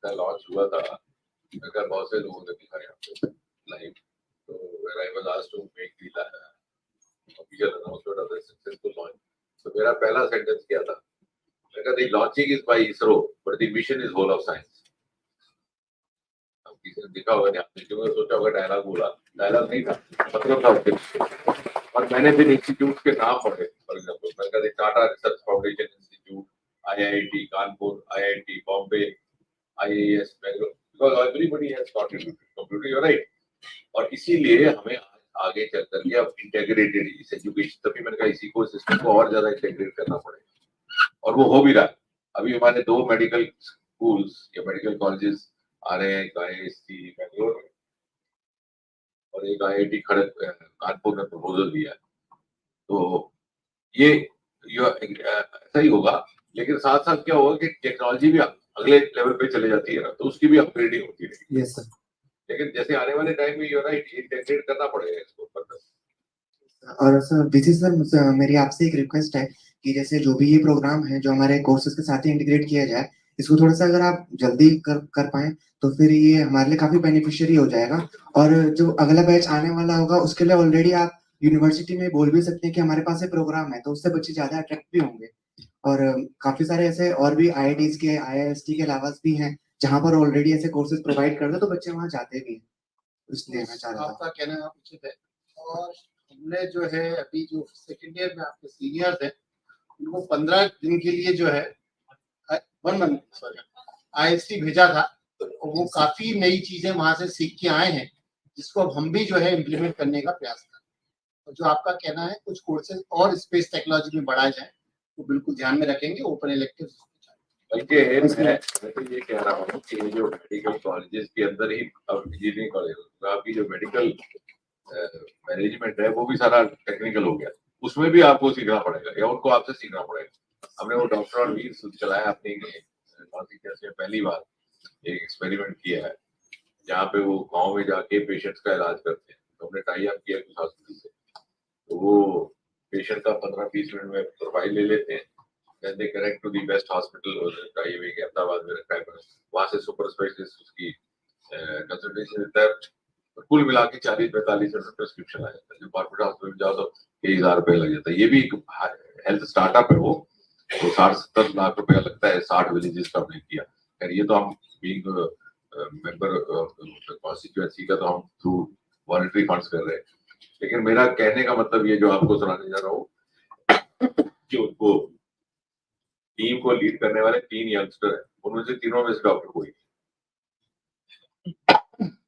का लॉन्च हुआ था, अगर बहुत से लोगों ने दिखाया आपको लाइव, तो when I was asked to make the official announcement of the successful launch, तो मेरा पहला सेंटेंस क्या था, मैं कहता the launching is by ISRO but the mission is whole of science. अब किसी ने देखा होगा, आपने क्यों सोचा होगा डायलॉग बोला, डायलॉग नहीं था, मतलब था। और मैंने फिर इंस्टीट्यूट के नाम पढ़े, और फॉर एग्जाम्पल मैंने कहा Tata research foundation institute, IIT Kanpur, IIT Bombay, IAS Bangalore, because everybody has contributed computer, you right. और इसीलिए हमें आगे चल करके अब इंटेग्रेटेड इस एजुकेशन, तभी मैंने कहा इसी को सिस्टम को और ज्यादा इंटेग्रेट करना पड़ेगा, और वो हो भी रहा है। अभी हमारे 2 मेडिकल स्कूल्स या मेडिकल कॉलेजेस आ रहे हैं, एक IISc बैंगलोर में और एक IIT कानपुर में प्रपोजल दिया है। तो ये ऐसा ही होगा, लेकिन साथ साथ क्या होगा कि टेक्नोलॉजी भी अगले लेवल पे चले जाती है ना, तो उसकी भी अपग्रेडिंग होती रहेगी। Yes sir. लेकिन जैसे आने वाले टाइम में, यू राइट, इंटेग्रेट करना पड़ेगा इसको फर्दर। और सर बीसी सर, मेरी आपसे एक रिक्वेस्ट है कि जैसे जो भी ये प्रोग्राम है जो हमारे कोर्सेज के साथ ही इंटीग्रेट किया जाए, इसको थोड़ा सा अगर आप जल्दी कर पाए तो फिर ये हमारे लिए काफी बेनिफिशियरी हो जाएगा। और जो अगला बैच आने वाला होगा उसके लिए ऑलरेडी आप यूनिवर्सिटी में बोल भी सकते हैं कि हमारे पास ये प्रोग्राम है, तो उससे बच्चे ज्यादा अट्रैक्ट भी होंगे। और काफी सारे ऐसे और भी IITs के IIST के अलावा भी हैं जहाँ पर ऑलरेडी ऐसे कोर्सेज प्रोवाइड कर दो, तो बच्चे वहाँ जाते भी हैं। इसलिए मैं चाह रहा था। आपका कहना उचित है। और हमने जो है अभी जो सेकेंड ईयर में आपके सीनियर्स हैं उनको 15 दिन के लिए जो है 1 मंथ सॉरी IST भेजा था, और वो काफी नई चीजें वहां से सीख के आए हैं, जिसको अब हम भी जो है इम्प्लीमेंट करने का प्रयास कर रहे हैं। और जो आपका कहना है कुछ कोर्सेज और स्पेस टेक्नोलॉजी में बढ़ाए जाए, वो बिल्कुल ध्यान में रखेंगे। ओपन इलेक्टिव बल्कि मैं तो ये कह रहा हूँ कि जो मेडिकल कॉलेजेस के अंदर ही अब इंजीनियरिंग कॉलेज, आपकी जो मेडिकल मैनेजमेंट है वो भी सारा टेक्निकल हो गया, उसमें भी आपको सीखना पड़ेगा या उनको आपसे सीखना पड़ेगा। हमने वो डॉक्टर और वीर चलाया अपनी कॉन्सिक्वेंस में, पहली बार एक एक्सपेरिमेंट किया है जहाँ पे वो गांव में जाके पेशेंट्स का इलाज करते हैं। तो हमने टाई अप किया कुछ हॉस्पिटल से, तो वो पेशेंट का 15-20 मिनट में प्रोफाइल ले लेते हैं, then they connect to the best hospital Ahmedabad में रखा है, वहां से सुपर स्पेशलिस्ट उसकी कंसल्टेशन देता है। कुल मिला के 40-45 प्रिस्क्रिप्शन आ जाता है। जो कॉर्पोरेट हॉस्पिटल में जाओ तो कई हजार रुपए लग जाता है। ये भी एक हेल्थ स्टार्टअप है, वो 60-70 लाख रुपया लगता है 60 विलेजेस का हमने किया। खैर ये तो हम बीइंग मेंबर कॉन्स्टिट्यूएंसी का तो हम थ्रू वॉलंटरी फंड्स कर रहे हैं, लेकिन मेरा कहने का मतलब ये जो आपको सुनाने जा रहा हूँ कि उनको टीम को लीड करने वाले 3 यंगस्टर हैं, उनमें से तीनों में से डॉक्टर कोई नहीं।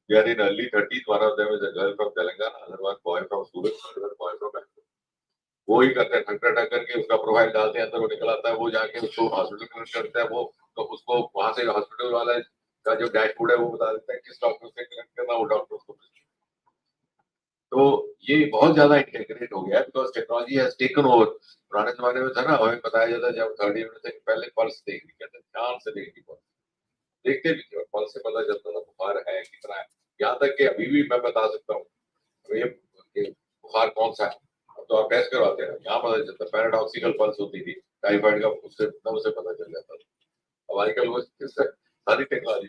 They are in early 30s, one of them is a girl from Telangana, another one boy from Surat, another boy from Bangalore. वो ही करते हैं, ठक करके उसका प्रोफाइल डालते हैं, अंदर वो निकल आता है, वो जाके उसको हॉस्पिटल कनेक्ट करता है, वो तो उसको वहां से हॉस्पिटल वाला का जो डैशबोर्ड है वो बता देता है किस डॉक्टर से कनेक्ट करना, वो डॉक्टर उसको। तो ये बहुत ज्यादा इंटीग्रेट हो गया है because technology has taken over. पुराने जमाने में था ना, हमें बताया जाता जब 30 मिनट से पहले पल्स देखनी, कहते ध्यान से देखनी पल्स, देखते भी थे, पल्स से पता चलता था बुखार है कितना है। यहाँ तक कि अभी भी मैं बता सकता हूँ ये बुखार कौन सा है, अब तो आप टेस्ट करवाते हैं, यहाँ पता चलता। पैराडॉक्सिकल पल्स होती थी टाइफाइड का, उससे पता चल जाता था। अब आजकल वो सारी टेक्नोलॉजी,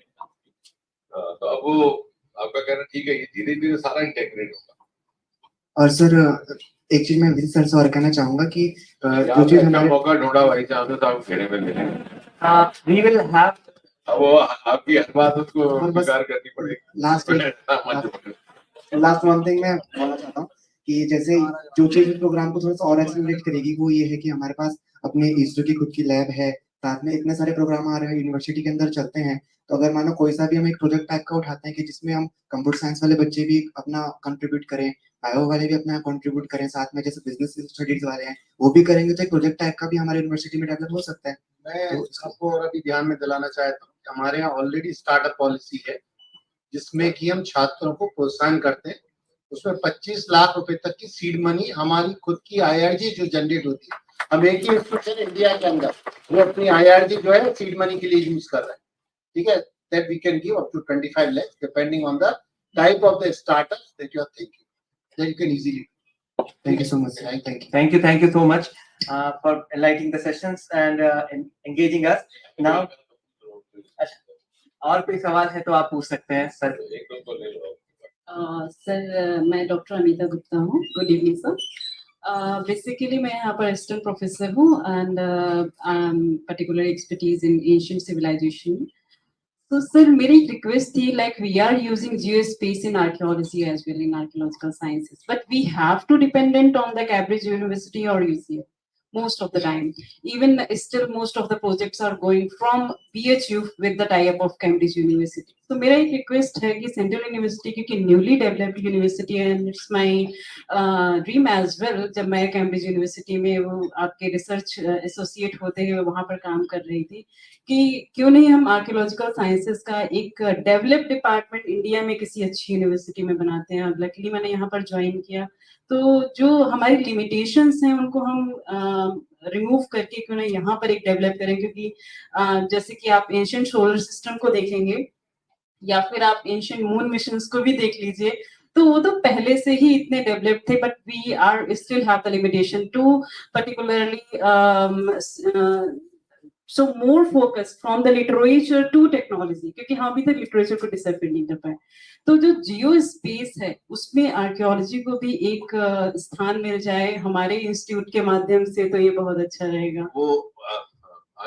तो अब वो आपका कहना ठीक है, ये धीरे धीरे सारा इंटेग्रेट होगा। और सर एक चीज मैं सर से और कहना चाहूंगा कि जो चीज हमारे मौका ढूंढा भाई साहब, तो आप घेरे में ले लेंगे। We will have अब वो आपकी हर बात उसको स्वीकार करनी पड़ेगी। लास्ट वन थिंग मैं बोलना चाहता हूँ कि जैसे जो चीज प्रोग्राम को थोड़ा सा और एक्सेलरेट करेगी वो ये है कि हमारे पास अपने इसरो की खुद की लैब है, साथ में इतने सारे प्रोग्राम आ रहे हैं यूनिवर्सिटी के अंदर चलते हैं। तो अगर मानो कोई सा भी हम एक प्रोजेक्ट टाइप का उठाते हैं कि जिसमें हम कंप्यूटर साइंस वाले बच्चे भी अपना कंट्रीब्यूट करें, बायो वाले भी अपना कंट्रीब्यूट करें, साथ में जैसे बिजनेस स्टडीज वाले हैं वो भी करेंगे, तो एक प्रोजेक्ट टाइप का भी हमारे यूनिवर्सिटी में डेवलप हो सकता है। मैं आपको और अभी ध्यान में दिलाना चाहता हूँ, हमारे यहाँ ऑलरेडी स्टार्टअप पॉलिसी है जिसमें कि हम छात्रों को प्रोत्साहन करते हैं। उसमें 25 लाख रुपए तक की सीड मनी हमारी खुद की IRG जो जनरेट होती है, हम एक ही इंस्टीट्यूशन इंडिया के अंदर वो अपनी IRG जो है सीड मनी के लिए यूज कर रहे हैं, ठीक है। That we can give up to 25 lakhs depending on the type of the startups that you are thinking, that you can easily. Thank you so much. Thank you so much for enlightening the sessions and engaging us. Now, और कोई सवाल है तो आप पूछ सकते हैं sir. Sir मैं डॉक्टर अमिता गुप्ता हूँ। Good evening sir. बेसिकली मैं यहाँ पर असिस्टेंट प्रोफेसर हूँ and particular expertise in ancient civilization. तो सर मेरी रिक्वेस्ट थी, like we are using geospace in archaeology as well in archaeological sciences, but we have to dependent on the Cambridge university और UCL. most of the time. Even still, most of the projects are going from BHU with the tie-up of Cambridge University. So मेरा एक request है कि Central University क्योंकि newly developed university and it's my dream as well. जब मैं Cambridge University में वो आपके research associate होते हुए वहाँ पर काम कर रही थी कि क्यों नहीं हम archaeological sciences का एक developed department इंडिया में किसी अच्छी university में बनाते हैं. Luckily मैंने यहाँ पर join किया. तो जो हमारी लिमिटेशंस हैं उनको हम रिमूव करके क्यों ना यहाँ पर एक डेवलप करें क्योंकि जैसे कि आप एंशिएंट सोलर सिस्टम को देखेंगे या फिर आप एंशिएंट मून मिशंस को भी देख लीजिए तो वो तो पहले से ही इतने डेवलप थे but we are still have the limitation to particularly so more focus from the literature to technology क्योंकि हम अभी तक लिटरेचर को डिसाइफर नहीं कर पाए तो जो जियो स्पेस है उसमें आर्कियोलॉजी को भी एक स्थान मिल जाए हमारे इंस्टीट्यूट के माध्यम से तो ये बहुत अच्छा रहेगा वो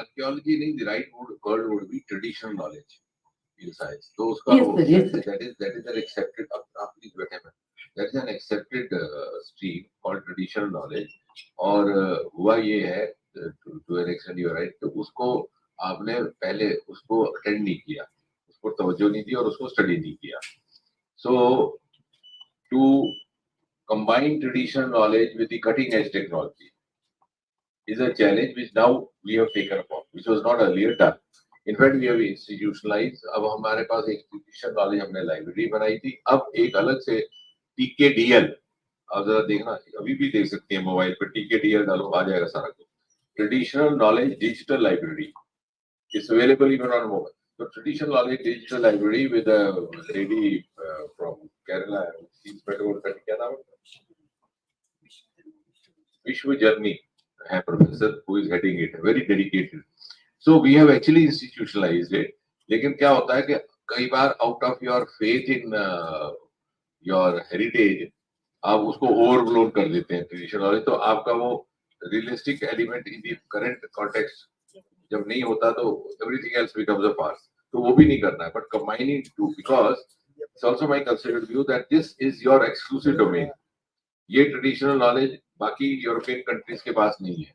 आर्कियोलॉजी नहीं the right word would be traditional knowledge in science तो उसका दैट इज एन एक्सेप्टेड आप प्लीज बैठे में that is an accepted stream called traditional knowledge और हुआ ये है to an extent you are right तो उसको आपने पहले उसको अटेंड नहीं किया उसको तवज्जो नहीं दी और उसको स्टडी नहीं किया so to combine traditional knowledge with the cutting edge technology is a challenge which now we have taken upon which was not earlier done in fact we have institutionalized अब हमारे पास एक institutional knowledge हमने library बनाई थी अब एक अलग से TKDL आप जरा देखना अभी भी देख सकते हैं मोबाइल पर TKDL डालो आ जाएगा सारा कुछ Traditional knowledge digital library is available even on mobile. So traditional knowledge digital library with a lady from Kerala, she's better क्या नाम है? Vishwa Journey, है professor who is heading it, very dedicated. So we have actually institutionalized it. लेकिन क्या होता है कि कई बार out of your faith in your heritage, आप उसको overblown कर देते हैं traditional knowledge तो आपका वो realistic element in the current context जब नहीं होता तो everything else becomes a farce तो वो भी नहीं करना है but combining two because it's also my considered view that this is your exclusive domain ये traditional knowledge बाकी European countries के पास नहीं है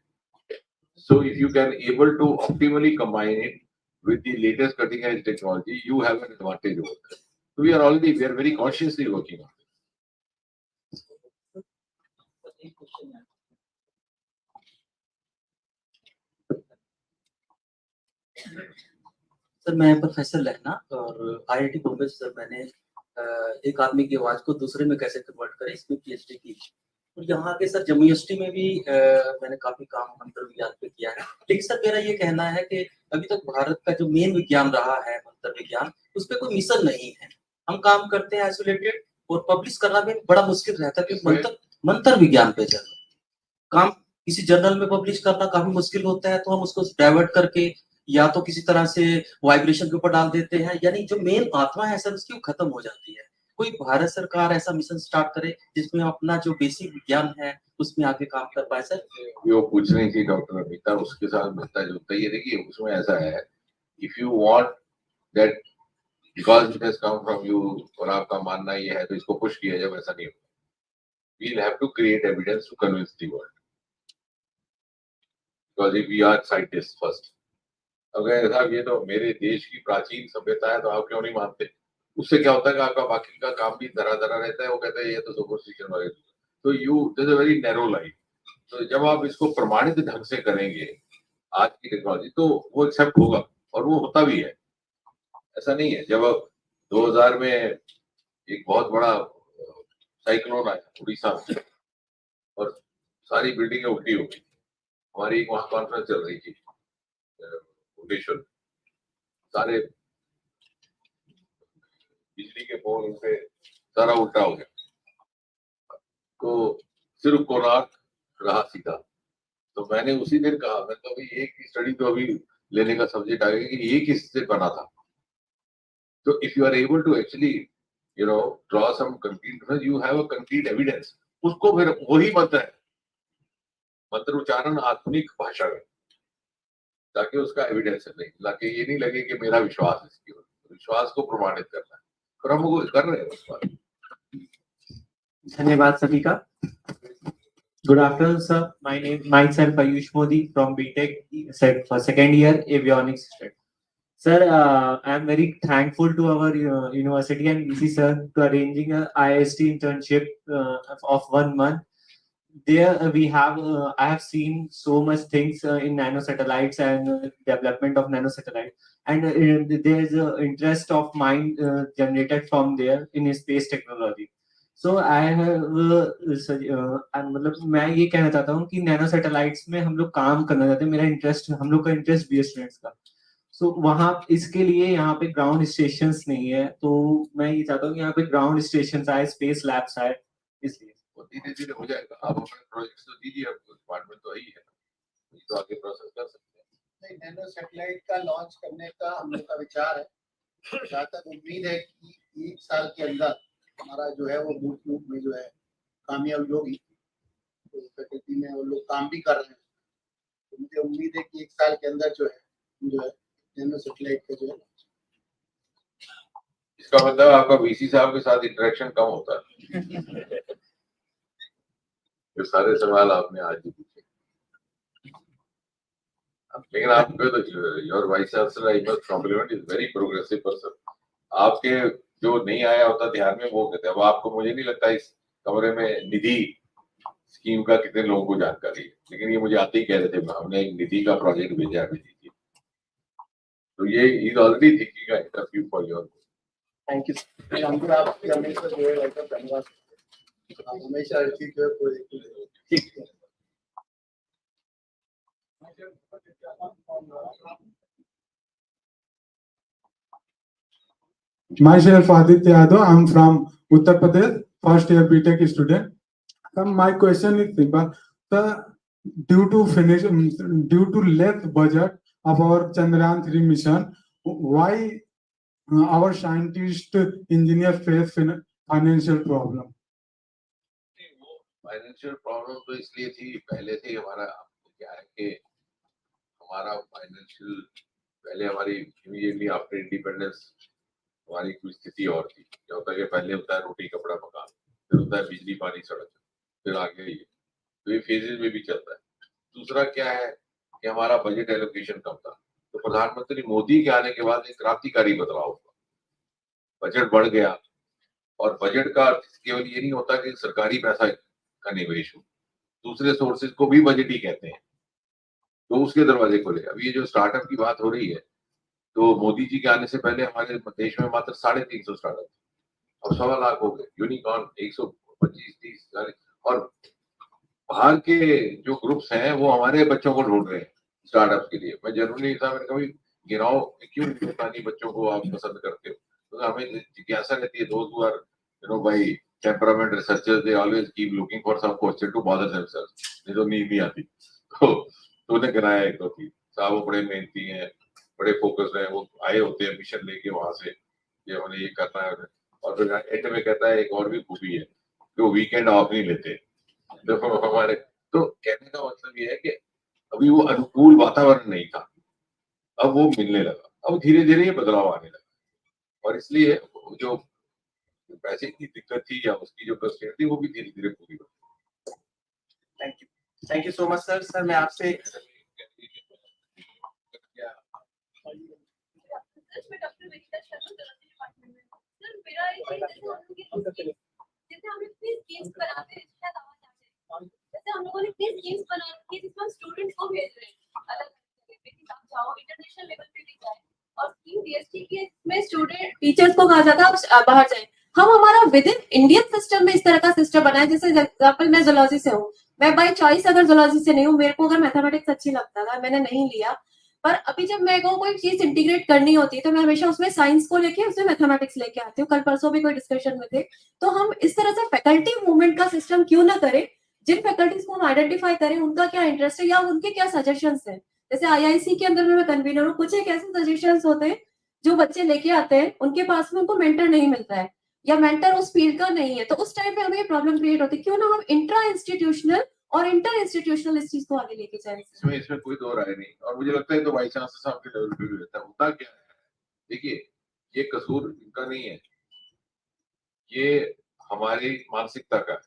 so if you can able to optimally combine it with the latest cutting edge technology you have an advantage over that so we are very consciously working on it sir मैं professor लहना और IIT Bombay से sir मैंने एक आदमी की आवाज को दूसरे में कैसे कन्वर्ट करें इसमें पीएचडी की और यहाँ के सर जम्मू यूनिवर्सिटी में भी मैंने काफी काम मंत्र विज्ञान पे किया है लेकिन सर मेरा ये कहना है कि अभी तक भारत का जो मेन विज्ञान रहा है मंत्र विज्ञान उस पर कोई मिशन नहीं है हम काम करते हैं आइसोलेटेड और पब्लिश करना भी बड़ा मुश्किल रहता है क्योंकि मंत्र विज्ञान पे जब काम किसी जर्नल में पब्लिश करना काफी मुश्किल होता है तो हम उसको डाइवर्ट करके या तो किसी तरह से वाइब्रेशन के ऊपर डाल देते हैं यानी जो मेन आत्मा है सर उसकी खत्म हो जाती है कोई भारत सरकार ऐसा मिशन स्टार्ट करे जिसमें अपना जो बेसिक विज्ञान है उसमें आगे काम कर पाए सर वो पूछ रही थी डॉक्टर अमिता उसके साथ मिलता जुलता ये देखिए उसमें ऐसा है if you want that because it has come from you और आपका मानना ये है तो इसको पुश किया जाए वैसा नहीं होगा we will have to create evidence to convince the world because if we are scientist first अगर साहब ये तो मेरे देश की प्राचीन सभ्यता है तो आप क्यों नहीं मानते उससे क्या होता है कि आपका बाकी का काम भी धरा धरा रहता है वो कहते हैं ये तो सुपरस्टिशन वाले तो you this a very narrow line तो जब आप इसको प्रमाणित ढंग से करेंगे आज की टेक्नोलॉजी तो वो एक्सेप्ट होगा और वो होता भी है ऐसा नहीं है जब 2000 में एक बहुत बड़ा साइक्लोन आया उड़ीसा में और सारी बिल्डिंगें उल्टी हो गई हमारी एक वहां कॉन्फ्रेंस चल रही थी भुवनेश्वर सारे बिजली के पोल उनपे सारा उल्टा हो गया तो सिर्फ कोणार्क रहा सीधा तो मैंने उसी दिन कहा मैं तो अभी एक स्टडी तो अभी लेने का सब्जेक्ट आ गया कि ये किससे बना था तो if you are able to actually you know draw some concrete you have a concrete evidence उसको फिर वही मंत्र है मंत्र उच्चारण आधुनिक भाषा में ताकि उसका एविडेंस नहीं ताकि ये नहीं लगे कि मेरा विश्वास है इसकी विश्वास को प्रमाणित करना है और हम वो कर रहे हैं उस बात धन्यवाद सभी का Good afternoon, sir. Myself Ayush Modi from BTech for second year avionics student. Sir, I am very thankful to our university and VC sir to arranging a IST internship of 1 month. There we have I have seen so much things in nano satellites and development of nano satellite, and there is interest of mine generated from there in space technology. सो आई मतलब मैं ये कहना चाहता हूँ कि nano satellites में हम लोग काम करना चाहते हैं, मेरा इंटरेस्ट हम लोग का इंटरेस्ट भी है स्टूडेंट्स का। सो वहाँ इसके लिए यहाँ पे ग्राउंड स्टेशंस नहीं है, तो मैं ये चाहता हूँ कि यहाँ पे ग्राउंड स्टेशंस आए, स्पेस लैब्स आए, इसलिए धीरे धीरे हो जाएगा। आप अपने प्रोजेक्ट्स तो दीजिए, अब डिपार्टमेंट तो ही है, तो आगे प्रोसेस कर सकते हैं। नहीं, नैनो सैटेलाइट का लॉन्च करने का हम लोग का विचार है। जहाँ तक उम्मीद है कि 1 साल के अंदर हमारा जो है वो मूर्त रूप में जो है कामयाबी होगी। तो फैकल्टी में वो लोग काम भी कर रहे हैं, तो मुझे उम्मीद है कि 1 साल के अंदर जो है नैनो सैटेलाइट का जो है। इसका मतलब आपका वीसी साहब के साथ इंटरेक्शन कम होता है। ये सारे सवाल आपने आज ही पूछे, लेकिन आपके तो your vice chancellor I must compliment is very progressive person. आपके जो नहीं आया होता ध्यान में वो कहते हैं। अब आपको, मुझे नहीं लगता इस कमरे में निधि स्कीम का कितने लोगों को जानकारी है, लेकिन ये मुझे आते ही कह रहे थे हमने एक निधि का प्रोजेक्ट भेजा है दीजिए, तो ये is already thinking interview for your. Thank you. आपकी हमेशा जो है धन्यवाद, हमेशा ठीक है। ठीक है। Myself Aditya Yadav, I'm from Uttar Pradesh, first year BTech student. My question is simple. Sir, due to less budget of our Chandrayaan-3 mission, why our scientists, engineers face financial problem? Financial problem तो इसलिए थी, पहले से हमारा क्या है कि हमारा फाइनेंशियल पहले हमारी इमीडिएटली आफ्टर इंडिपेंडेंस हमारी कोई स्थिति और थी। क्या होता है कि पहले होता है रोटी कपड़ा मकान, फिर होता है बिजली पानी सड़क, फिर आगे ये, तो ये फेजेस में भी चलता है। दूसरा क्या है कि हमारा बजट एलोकेशन कम था, तो प्रधानमंत्री मोदी के आने के बाद एक क्रांतिकारी बदलाव हुआ, बजट बढ़ गया। और बजट का केवल ये नहीं होता कि सरकारी पैसा का निवेश हो, दूसरे सोर्सेज को भी बजट ही कहते हैं, तो उसके दरवाजे खोले। अब ये जो स्टार्टअप की बात हो रही है, तो मोदी जी के आने से पहले हमारे देश में मात्र 350 स्टार्टअप, अब 1.25 लाख हो गए, यूनिकॉर्न 125-30, और बाहर के जो ग्रुप्स हैं वो हमारे बच्चों को ढूंढ रहे हैं स्टार्टअप के लिए। मैं जरूरी नहीं था, मैंने कभी गिराओ क्यों हिंदुस्तानी बच्चों को आप पसंद करते हो, तो हमें जिज्ञासा रहती है। दोस्त who are by temperament researchers, they always keep looking for some question to bother themselves, नहीं तो नींद नहीं आती। तो उन्हें गिराया एक दो तीन साहब, वो बड़े मेहनती हैं, बड़े फोकस हैं, वो आए होते हैं मिशन लेके वहां से, ये उन्हें ये करना है। और फिर एंड में कहता है एक और भी खूबी है कि वो वीकेंड ऑफ नहीं लेते। तो हमारे, तो कहने का मतलब ये है कि अभी वो अनुकूल वातावरण नहीं था, अब वो मिलने लगा, अब धीरे धीरे ये बदलाव आने लगा, और इसलिए जो पैसे की दिक्कत थी या उसकी जो कंस्ट्रेंट थी वो भी धीरे धीरे पूरी हो। Thank you so much sir. Sir मैं आपसे जैसे हम लोगों ने इतनी स्कीम्स बना रखी है जिसमें हम स्टूडेंट्स को भेज रहे हैं अलग आप जाओ इंटरनेशनल लेवल पे भी जाए, और स्कीम डीएसटी की इसमें स्टूडेंट टीचर्स को कहा जाता है बाहर जाए। हम हमारा विद इन इंडियन सिस्टम में इस तरह का सिस्टम बनाए, जैसे एग्जाम्पल मैं जूलॉजी से हूँ, मैं बाय चॉइस अगर जूलॉजी से नहीं हूँ, मेरे को अगर मैथमेटिक्स अच्छी लगता था मैंने नहीं लिया, पर अभी जब मेरे को कोई चीज इंटीग्रेट करनी होती है तो मैं हमेशा उसमें साइंस को लेके उसमें मैथमेटिक्स लेके आती हूँ। कल परसों भी कोई डिस्कशन में थे, तो हम इस तरह से फैकल्टी मूवमेंट का सिस्टम क्यों ना करें, जिन फैकल्टीज को हम आइडेंटिफाई करें उनका क्या इंटरेस्ट है या उनके क्या सजेशंस हैं। जैसे आईआईसी के अंदर में मैं कन्वीनर हूँ, कुछ एक ऐसे सजेशंस होते हैं जो बच्चे लेके आते हैं, उनके पास में उनको मेंटर नहीं मिलता है या मेंटर उस फील्ड का नहीं है, तो उस टाइम पे हमें ये प्रॉब्लम क्रिएट होती है। क्यों ना हम इंट्रा इंस्टीट्यूशनल और इंटर इंस्टीट्यूशनल इस चीज को आगे लेके जाए। इसमें कोई दो राय नहीं, और मुझे लगता है तो वाइस चांसलर साहब के लेवल पे भी रहता है। होता क्या है, देखिए ये कसूर इनका नहीं है, ये हमारी मानसिकता का है।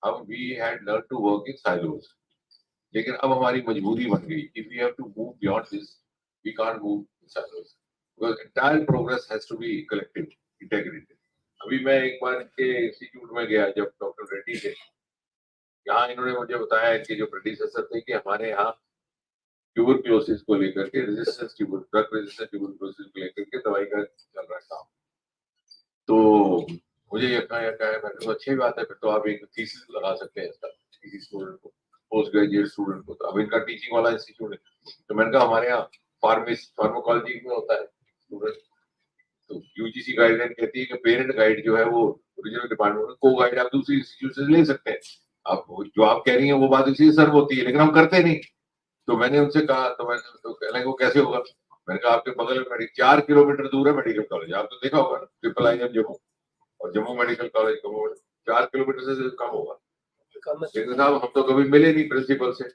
हम we had learn to work in silos, लेकिन अब हमारी मजबूरी बन गई, if we have to move beyond this we can't move in silos, because entire progress has to be collective integrated. अभी मैं एक बार इनके इंस्टीट्यूट में गया जब डॉक्टर रेड्डी थे यहाँ, इन्होंने मुझे बताया इनके जो प्रेडिसेसर थे कि हमारे यहाँ ट्यूबरक्लोसिस को लेकर के ड्रग रेजिस्टेंस ट्यूबरक्लोसिस को लेकर के दवाई का चल रहा है काम। तो मुझे ये कहा मैंने कहा अच्छी बात है, फिर तो आप एक थीसिस लगा सकते हैं इसका किसी स्टूडेंट को, पोस्ट ग्रेजुएट स्टूडेंट को। तो अब इनका टीचिंग वाला इंस्टीट्यूट है, तो मैंने कहा हमारे यहाँ फार्माकोलॉजी में होता है स्टूडेंट, तो यूजीसी गाइडलाइन कहती है कि पेरेंट गाइड जो है वो ओरिजिनल डिपार्टमेंट में, को गाइड आप दूसरी इंस्टीट्यूट से ले सकते हैं। आप जो आप कह रही हैं वो बात इसी से सर्व होती है, लेकिन हम करते नहीं। तो मैंने उनसे कहा, तो मैंने तो कहने को कैसे होगा, मैंने कहा आपके बगल में 4 किलोमीटर दूर है मेडिकल कॉलेज, आप तो देखा होगा ना, IIM जम्मू और जम्मू मेडिकल कॉलेज 4 किलोमीटर से कम होगा। लेकिन साहब हम तो कभी मिले नहीं प्रिंसिपल से।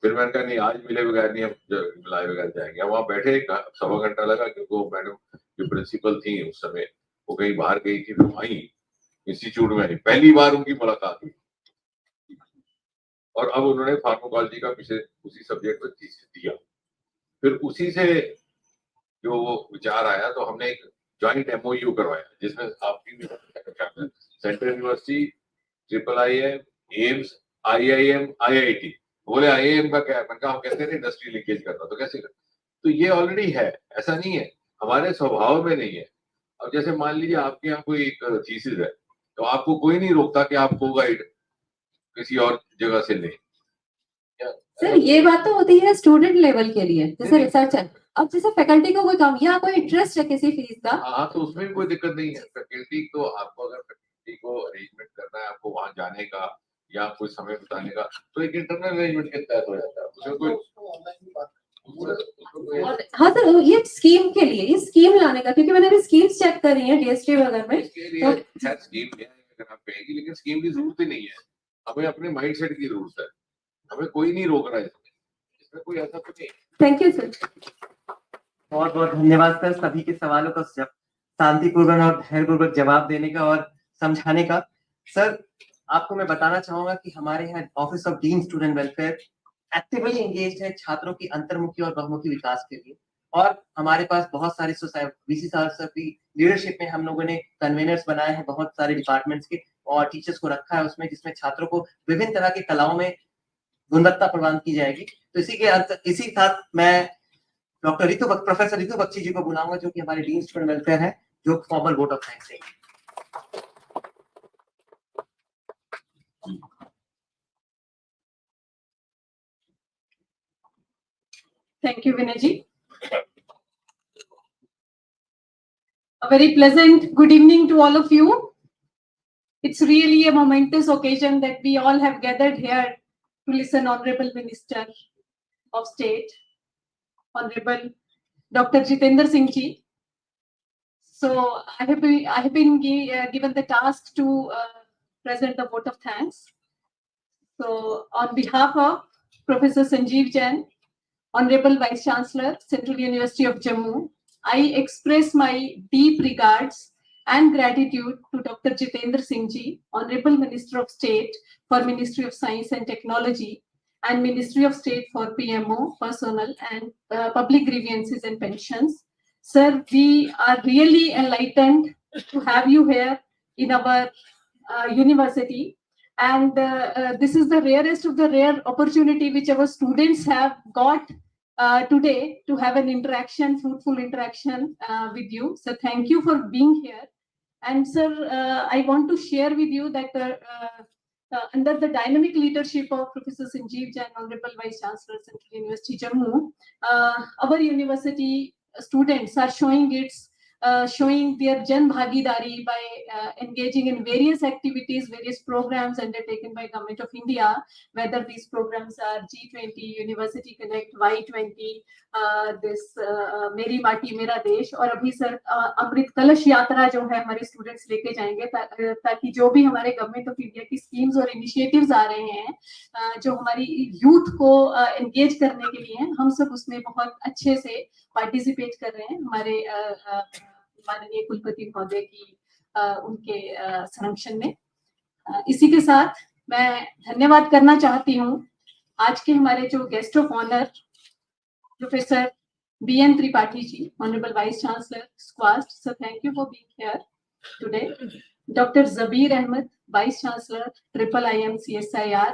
फिर मैंने कहा नहीं आज मिले बगैर नहीं, हम मिलाए बगैर जाएंगे। वहां बैठे 1.25 घंटा लगा, क्योंकि वो मैडम जो प्रिंसिपल थी उस समय वो कहीं बाहर गई थी, फिर वहीं इंस्टीट्यूट में पहली बार उनकी मुलाकात हुई, और अब उन्होंने फार्माकोलॉजी का विषय उसी सब्जेक्ट में थीसिस दिया। फिर उसी से जो वो विचार आया, तो हमने एक ज्वाइंट MOU करवाया जिसमें आपकी भी central university, IIM, AIIMS, IIM, IIT। बोले IIM का क्या है, मैंने कहा हम कहते हैं इंडस्ट्री लिंकेज करना, तो कैसे करना, तो ये ऑलरेडी है, ऐसा नहीं है, हमारे स्वभाव में नहीं है। अब जैसे मान लीजिए आपके यहाँ कोई एक थीसिस है, तो आपको कोई नहीं रोकता कि आप को गाइड किसी और जगह से लें। सर ये बात तो होती है स्टूडेंट लेवल के लिए, जैसे रिसर्चर। अब जैसे फैकल्टी को कोई काम या कोई इंटरेस्ट है किसी फीस का, हाँ तो उसमें भी कोई दिक्कत नहीं है। फैकल्टी को आपको अगर फैकल्टी को अरेंजमेंट करना है, आपको वहां जाने का या कोई समय बिताने का, तो एक इंटरनल अरेंजमेंट के तहत हो जाता है, उसमें कोई हाँ सर ये स्कीम के लिए, ये स्कीम लाने का, क्योंकि मैंने अभी स्कीम्स चेक करी है DST वगैरह में, इसके लिए खैर स्कीम है अगर आप कहेंगी, लेकिन स्कीम की जरूरत ही नहीं है, हमें अपने माइंडसेट की जरूरत है, हमें कोई नहीं रोक रहा है इसमें कोई ऐसा कुछ नहीं। Thank you sir. बहुत बहुत धन्यवाद सर सभी के सवालों का शांतिपूर्वक और धैर्यपूर्वक जवाब देने का और समझाने का। सर आपको मैं बताना चाहूंगा कि हमारे यहाँ office of dean student welfare actively engaged है छात्रों की अंतर्मुखी और बहुमुखी विकास के लिए, और हमारे पास बहुत सारी VC साहब की लीडरशिप में हम लोगों ने कन्वेनर्स बनाए हैं बहुत सारे डिपार्टमेंट्स के, और टीचर्स को रखा है उसमें, जिसमें छात्रों को विभिन्न तरह के कलाओं में गुणवत्ता प्रदान की जाएगी। तो इसी साथ मैं प्रोफेसर रितु बख्शी जी को बुलाऊंगा, जो कि हमारे डीन स्टूडेंट वेलफेयर है, जो फॉर्मल वोट ऑफ थैंक्स देंगे। Thank you, Vinay ji. A very pleasant good evening to all of you. It's really a momentous occasion that we all have gathered here to listen Honorable Minister of State, Honorable Dr. Jitendra Singh ji. So I have been given the task to present the vote of thanks. So on behalf of Professor Sanjeev Jain, Honorable Vice Chancellor, Central University of Jammu, I express my deep regards and gratitude to Dr. Jitendra Singh ji, Honorable Minister of State for Ministry of Science and Technology and Ministry of State for PMO, Personnel and Public Grievances and Pensions. Sir, we are really enlightened to have you here in our university. And this is the rarest of the rare opportunity which our students have got today to have an interaction, fruitful interaction with you. So thank you for being here. And sir, I want to share with you that under the dynamic leadership of Professor Sanjeev Jain, Honorable Vice Chancellor, Central University Jammu, our university students are showing their Jan Bhagidari by engaging in various activities, various programs undertaken by Government of India, whether these programs are G20, University Connect, Y20, this Meri Mati Mera Desh, और अभी sir अमृत कलश यात्रा जो है हमारे students लेके जाएंगे, ताकि जो भी हमारे गवर्नमेंट ऑफ इंडिया की स्कीम्स और इनिशिएटिव्स आ रहे हैं जो हमारी यूथ को एंगेज करने के लिए, हम सब उसमें बहुत अच्छे से पार्टिसिपेट कर रहे हैं। हमारे माननीय कुलपति महोदय की उनके संरक्षण में। इसी के साथ मैं धन्यवाद करना चाहती हूँ आज के हमारे जो guest of honour professor BN Tripathi ji, Honorable Vice Chancellor, SQUAST. So thank you for being here today. Dr. Zabir Ahmed, Vice Chancellor, IIM CSIR.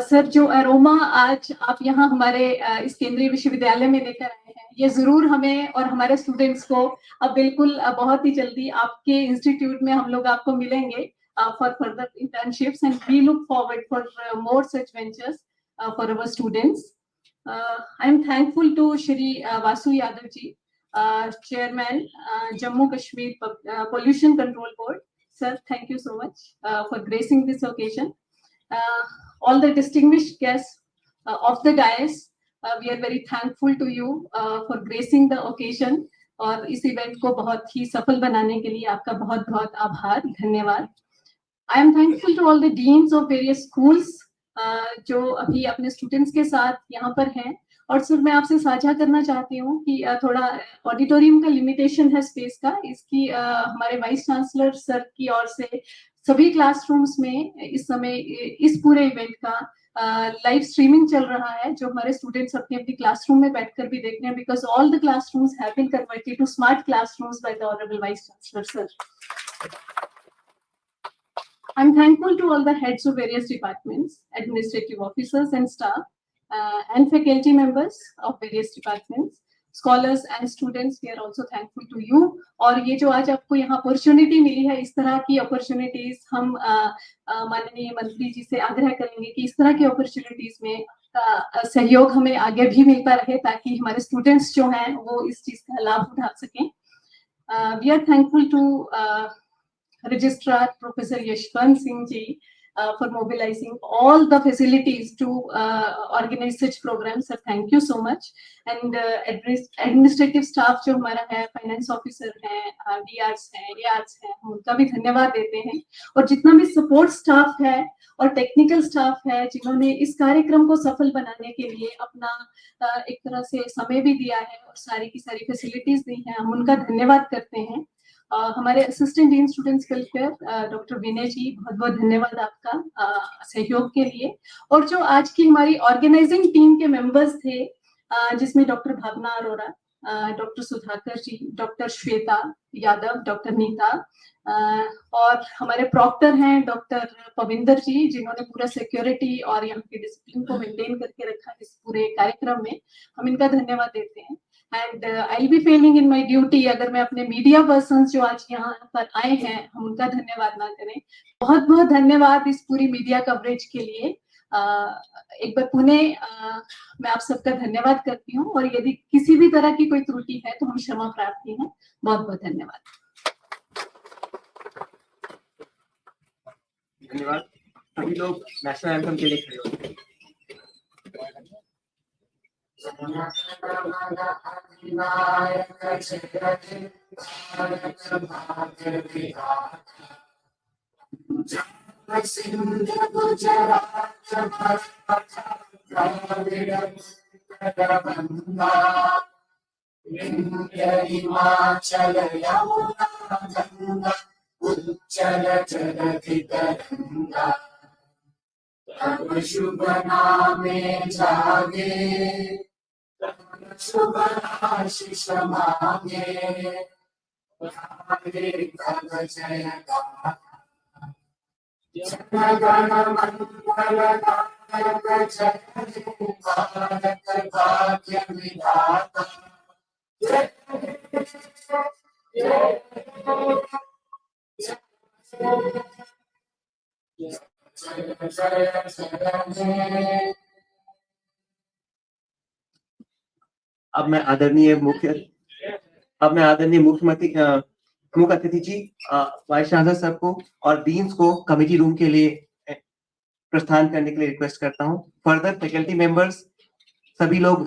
Sir जो अरोमा आज आप यहाँ हमारे इस केंद्रीय विश्वविद्यालय में लेकर आए हैं, ये जरूर हमें और हमारे स्टूडेंट्स को अब बिल्कुल बहुत ही जल्दी आपके इंस्टीट्यूट में हम लोग आपको मिलेंगे for further internships and we look forward for more such ventures for our students. I am thankful to Shri Vasu Yadav ji, Chairman, Jammu Kashmir Pollution Control Board. Sir, thank you so much for gracing this occasion. All the distinguished guests of the dais, we are very thankful to you for gracing the occasion. और इस event को बहुत ही सफल बनाने के लिए आपका बहुत बहुत आभार, धन्यवाद. I am thankful to all the deans of various schools जो अभी अपने स्टूडेंट्स के साथ यहाँ पर हैं. और सर मैं आपसे साझा करना चाहती हूँ कि थोड़ा ऑडिटोरियम का लिमिटेशन है स्पेस का, इसकी हमारे वाइस चांसलर सर की ओर से सभी क्लासरूम्स में इस समय इस पूरे इवेंट का लाइव स्ट्रीमिंग चल रहा है, जो हमारे स्टूडेंट्स अपने अपनी क्लासरूम में बैठकर भी देख रहे हैं, because all the classrooms have been converted to smart classrooms by the honourable vice chancellor sir. I'm thankful to all the heads of various departments, administrative officers and staff, and faculty members of various departments, scholars and students. We are also thankful to you. और ये जो आज आपको यहाँ opportunity मिली है, इस तरह की opportunities हम माननीय मंत्री जी से आग्रह करेंगे कि इस तरह की opportunities में सहयोग हमें आगे भी मिलता रहे, ताकि हमारे students जो हैं वो इस चीज का लाभ उठा सकें. We are thankful to Registrar Professor Yashwant Singh ji for mobilizing all the facilities to organize such programs. Sir, thank you so much. And administrative staff जो हमारा है, finance officer है, DRs हैं, ARs हैं, हम उनका भी धन्यवाद देते हैं. और जितना भी support staff है और technical staff है, जिन्होंने इस कार्यक्रम को सफल बनाने के लिए अपना एक तरह से समय भी दिया है और सारी की सारी facilities दी हैं, हम उनका धन्यवाद करते हैं. हमारे assistant dean students welfare doctor Vinay ji, बहुत बहुत धन्यवाद आपका सहयोग के लिए. और जो आज की हमारी ऑर्गेनाइजिंग टीम के मेंबर्स थे, जिसमें डॉक्टर भावना अरोरा, डॉक्टर सुधाकर जी, डॉक्टर श्वेता यादव, डॉक्टर नीता, और हमारे प्रॉक्टर हैं डॉक्टर पविंदर जी, जिन्होंने पूरा सिक्योरिटी और यहाँ के डिसिप्लिन को मेंटेन करके रखा इस पूरे कार्यक्रम में, हम इनका धन्यवाद देते हैं. And I will be Fehling in my duty अगर मैं अपने मीडिया पर्सन्स जो आज यहाँ पर आए हैं हम उनका धन्यवाद ना करें. बहुत बहुत धन्यवाद इस पूरी मीडिया कवरेज के लिए. एक बार पुनः मैं आप सबका धन्यवाद करती हूँ, और यदि किसी भी तरह की कोई त्रुटि है तो हम क्षमा प्रार्थी हैं. बहुत बहुत धन्यवाद. धन्यवाद. सभी लोग नेशनल एंथम के लिए खड़े होते हैं. शुभ नामे जागे, शुभ आशीष मांगे, कब जय जनगण मंगलदायक जय भारत भाग्य विधाता. जय अब मैं आदरणीय मुख्य अतिथि जी, वाइस चांसलर सर को और डीन्स को कमेटी रूम के लिए प्रस्थान करने के लिए रिक्वेस्ट करता हूं. फर्दर फैकल्टी मेंबर्स सभी लोग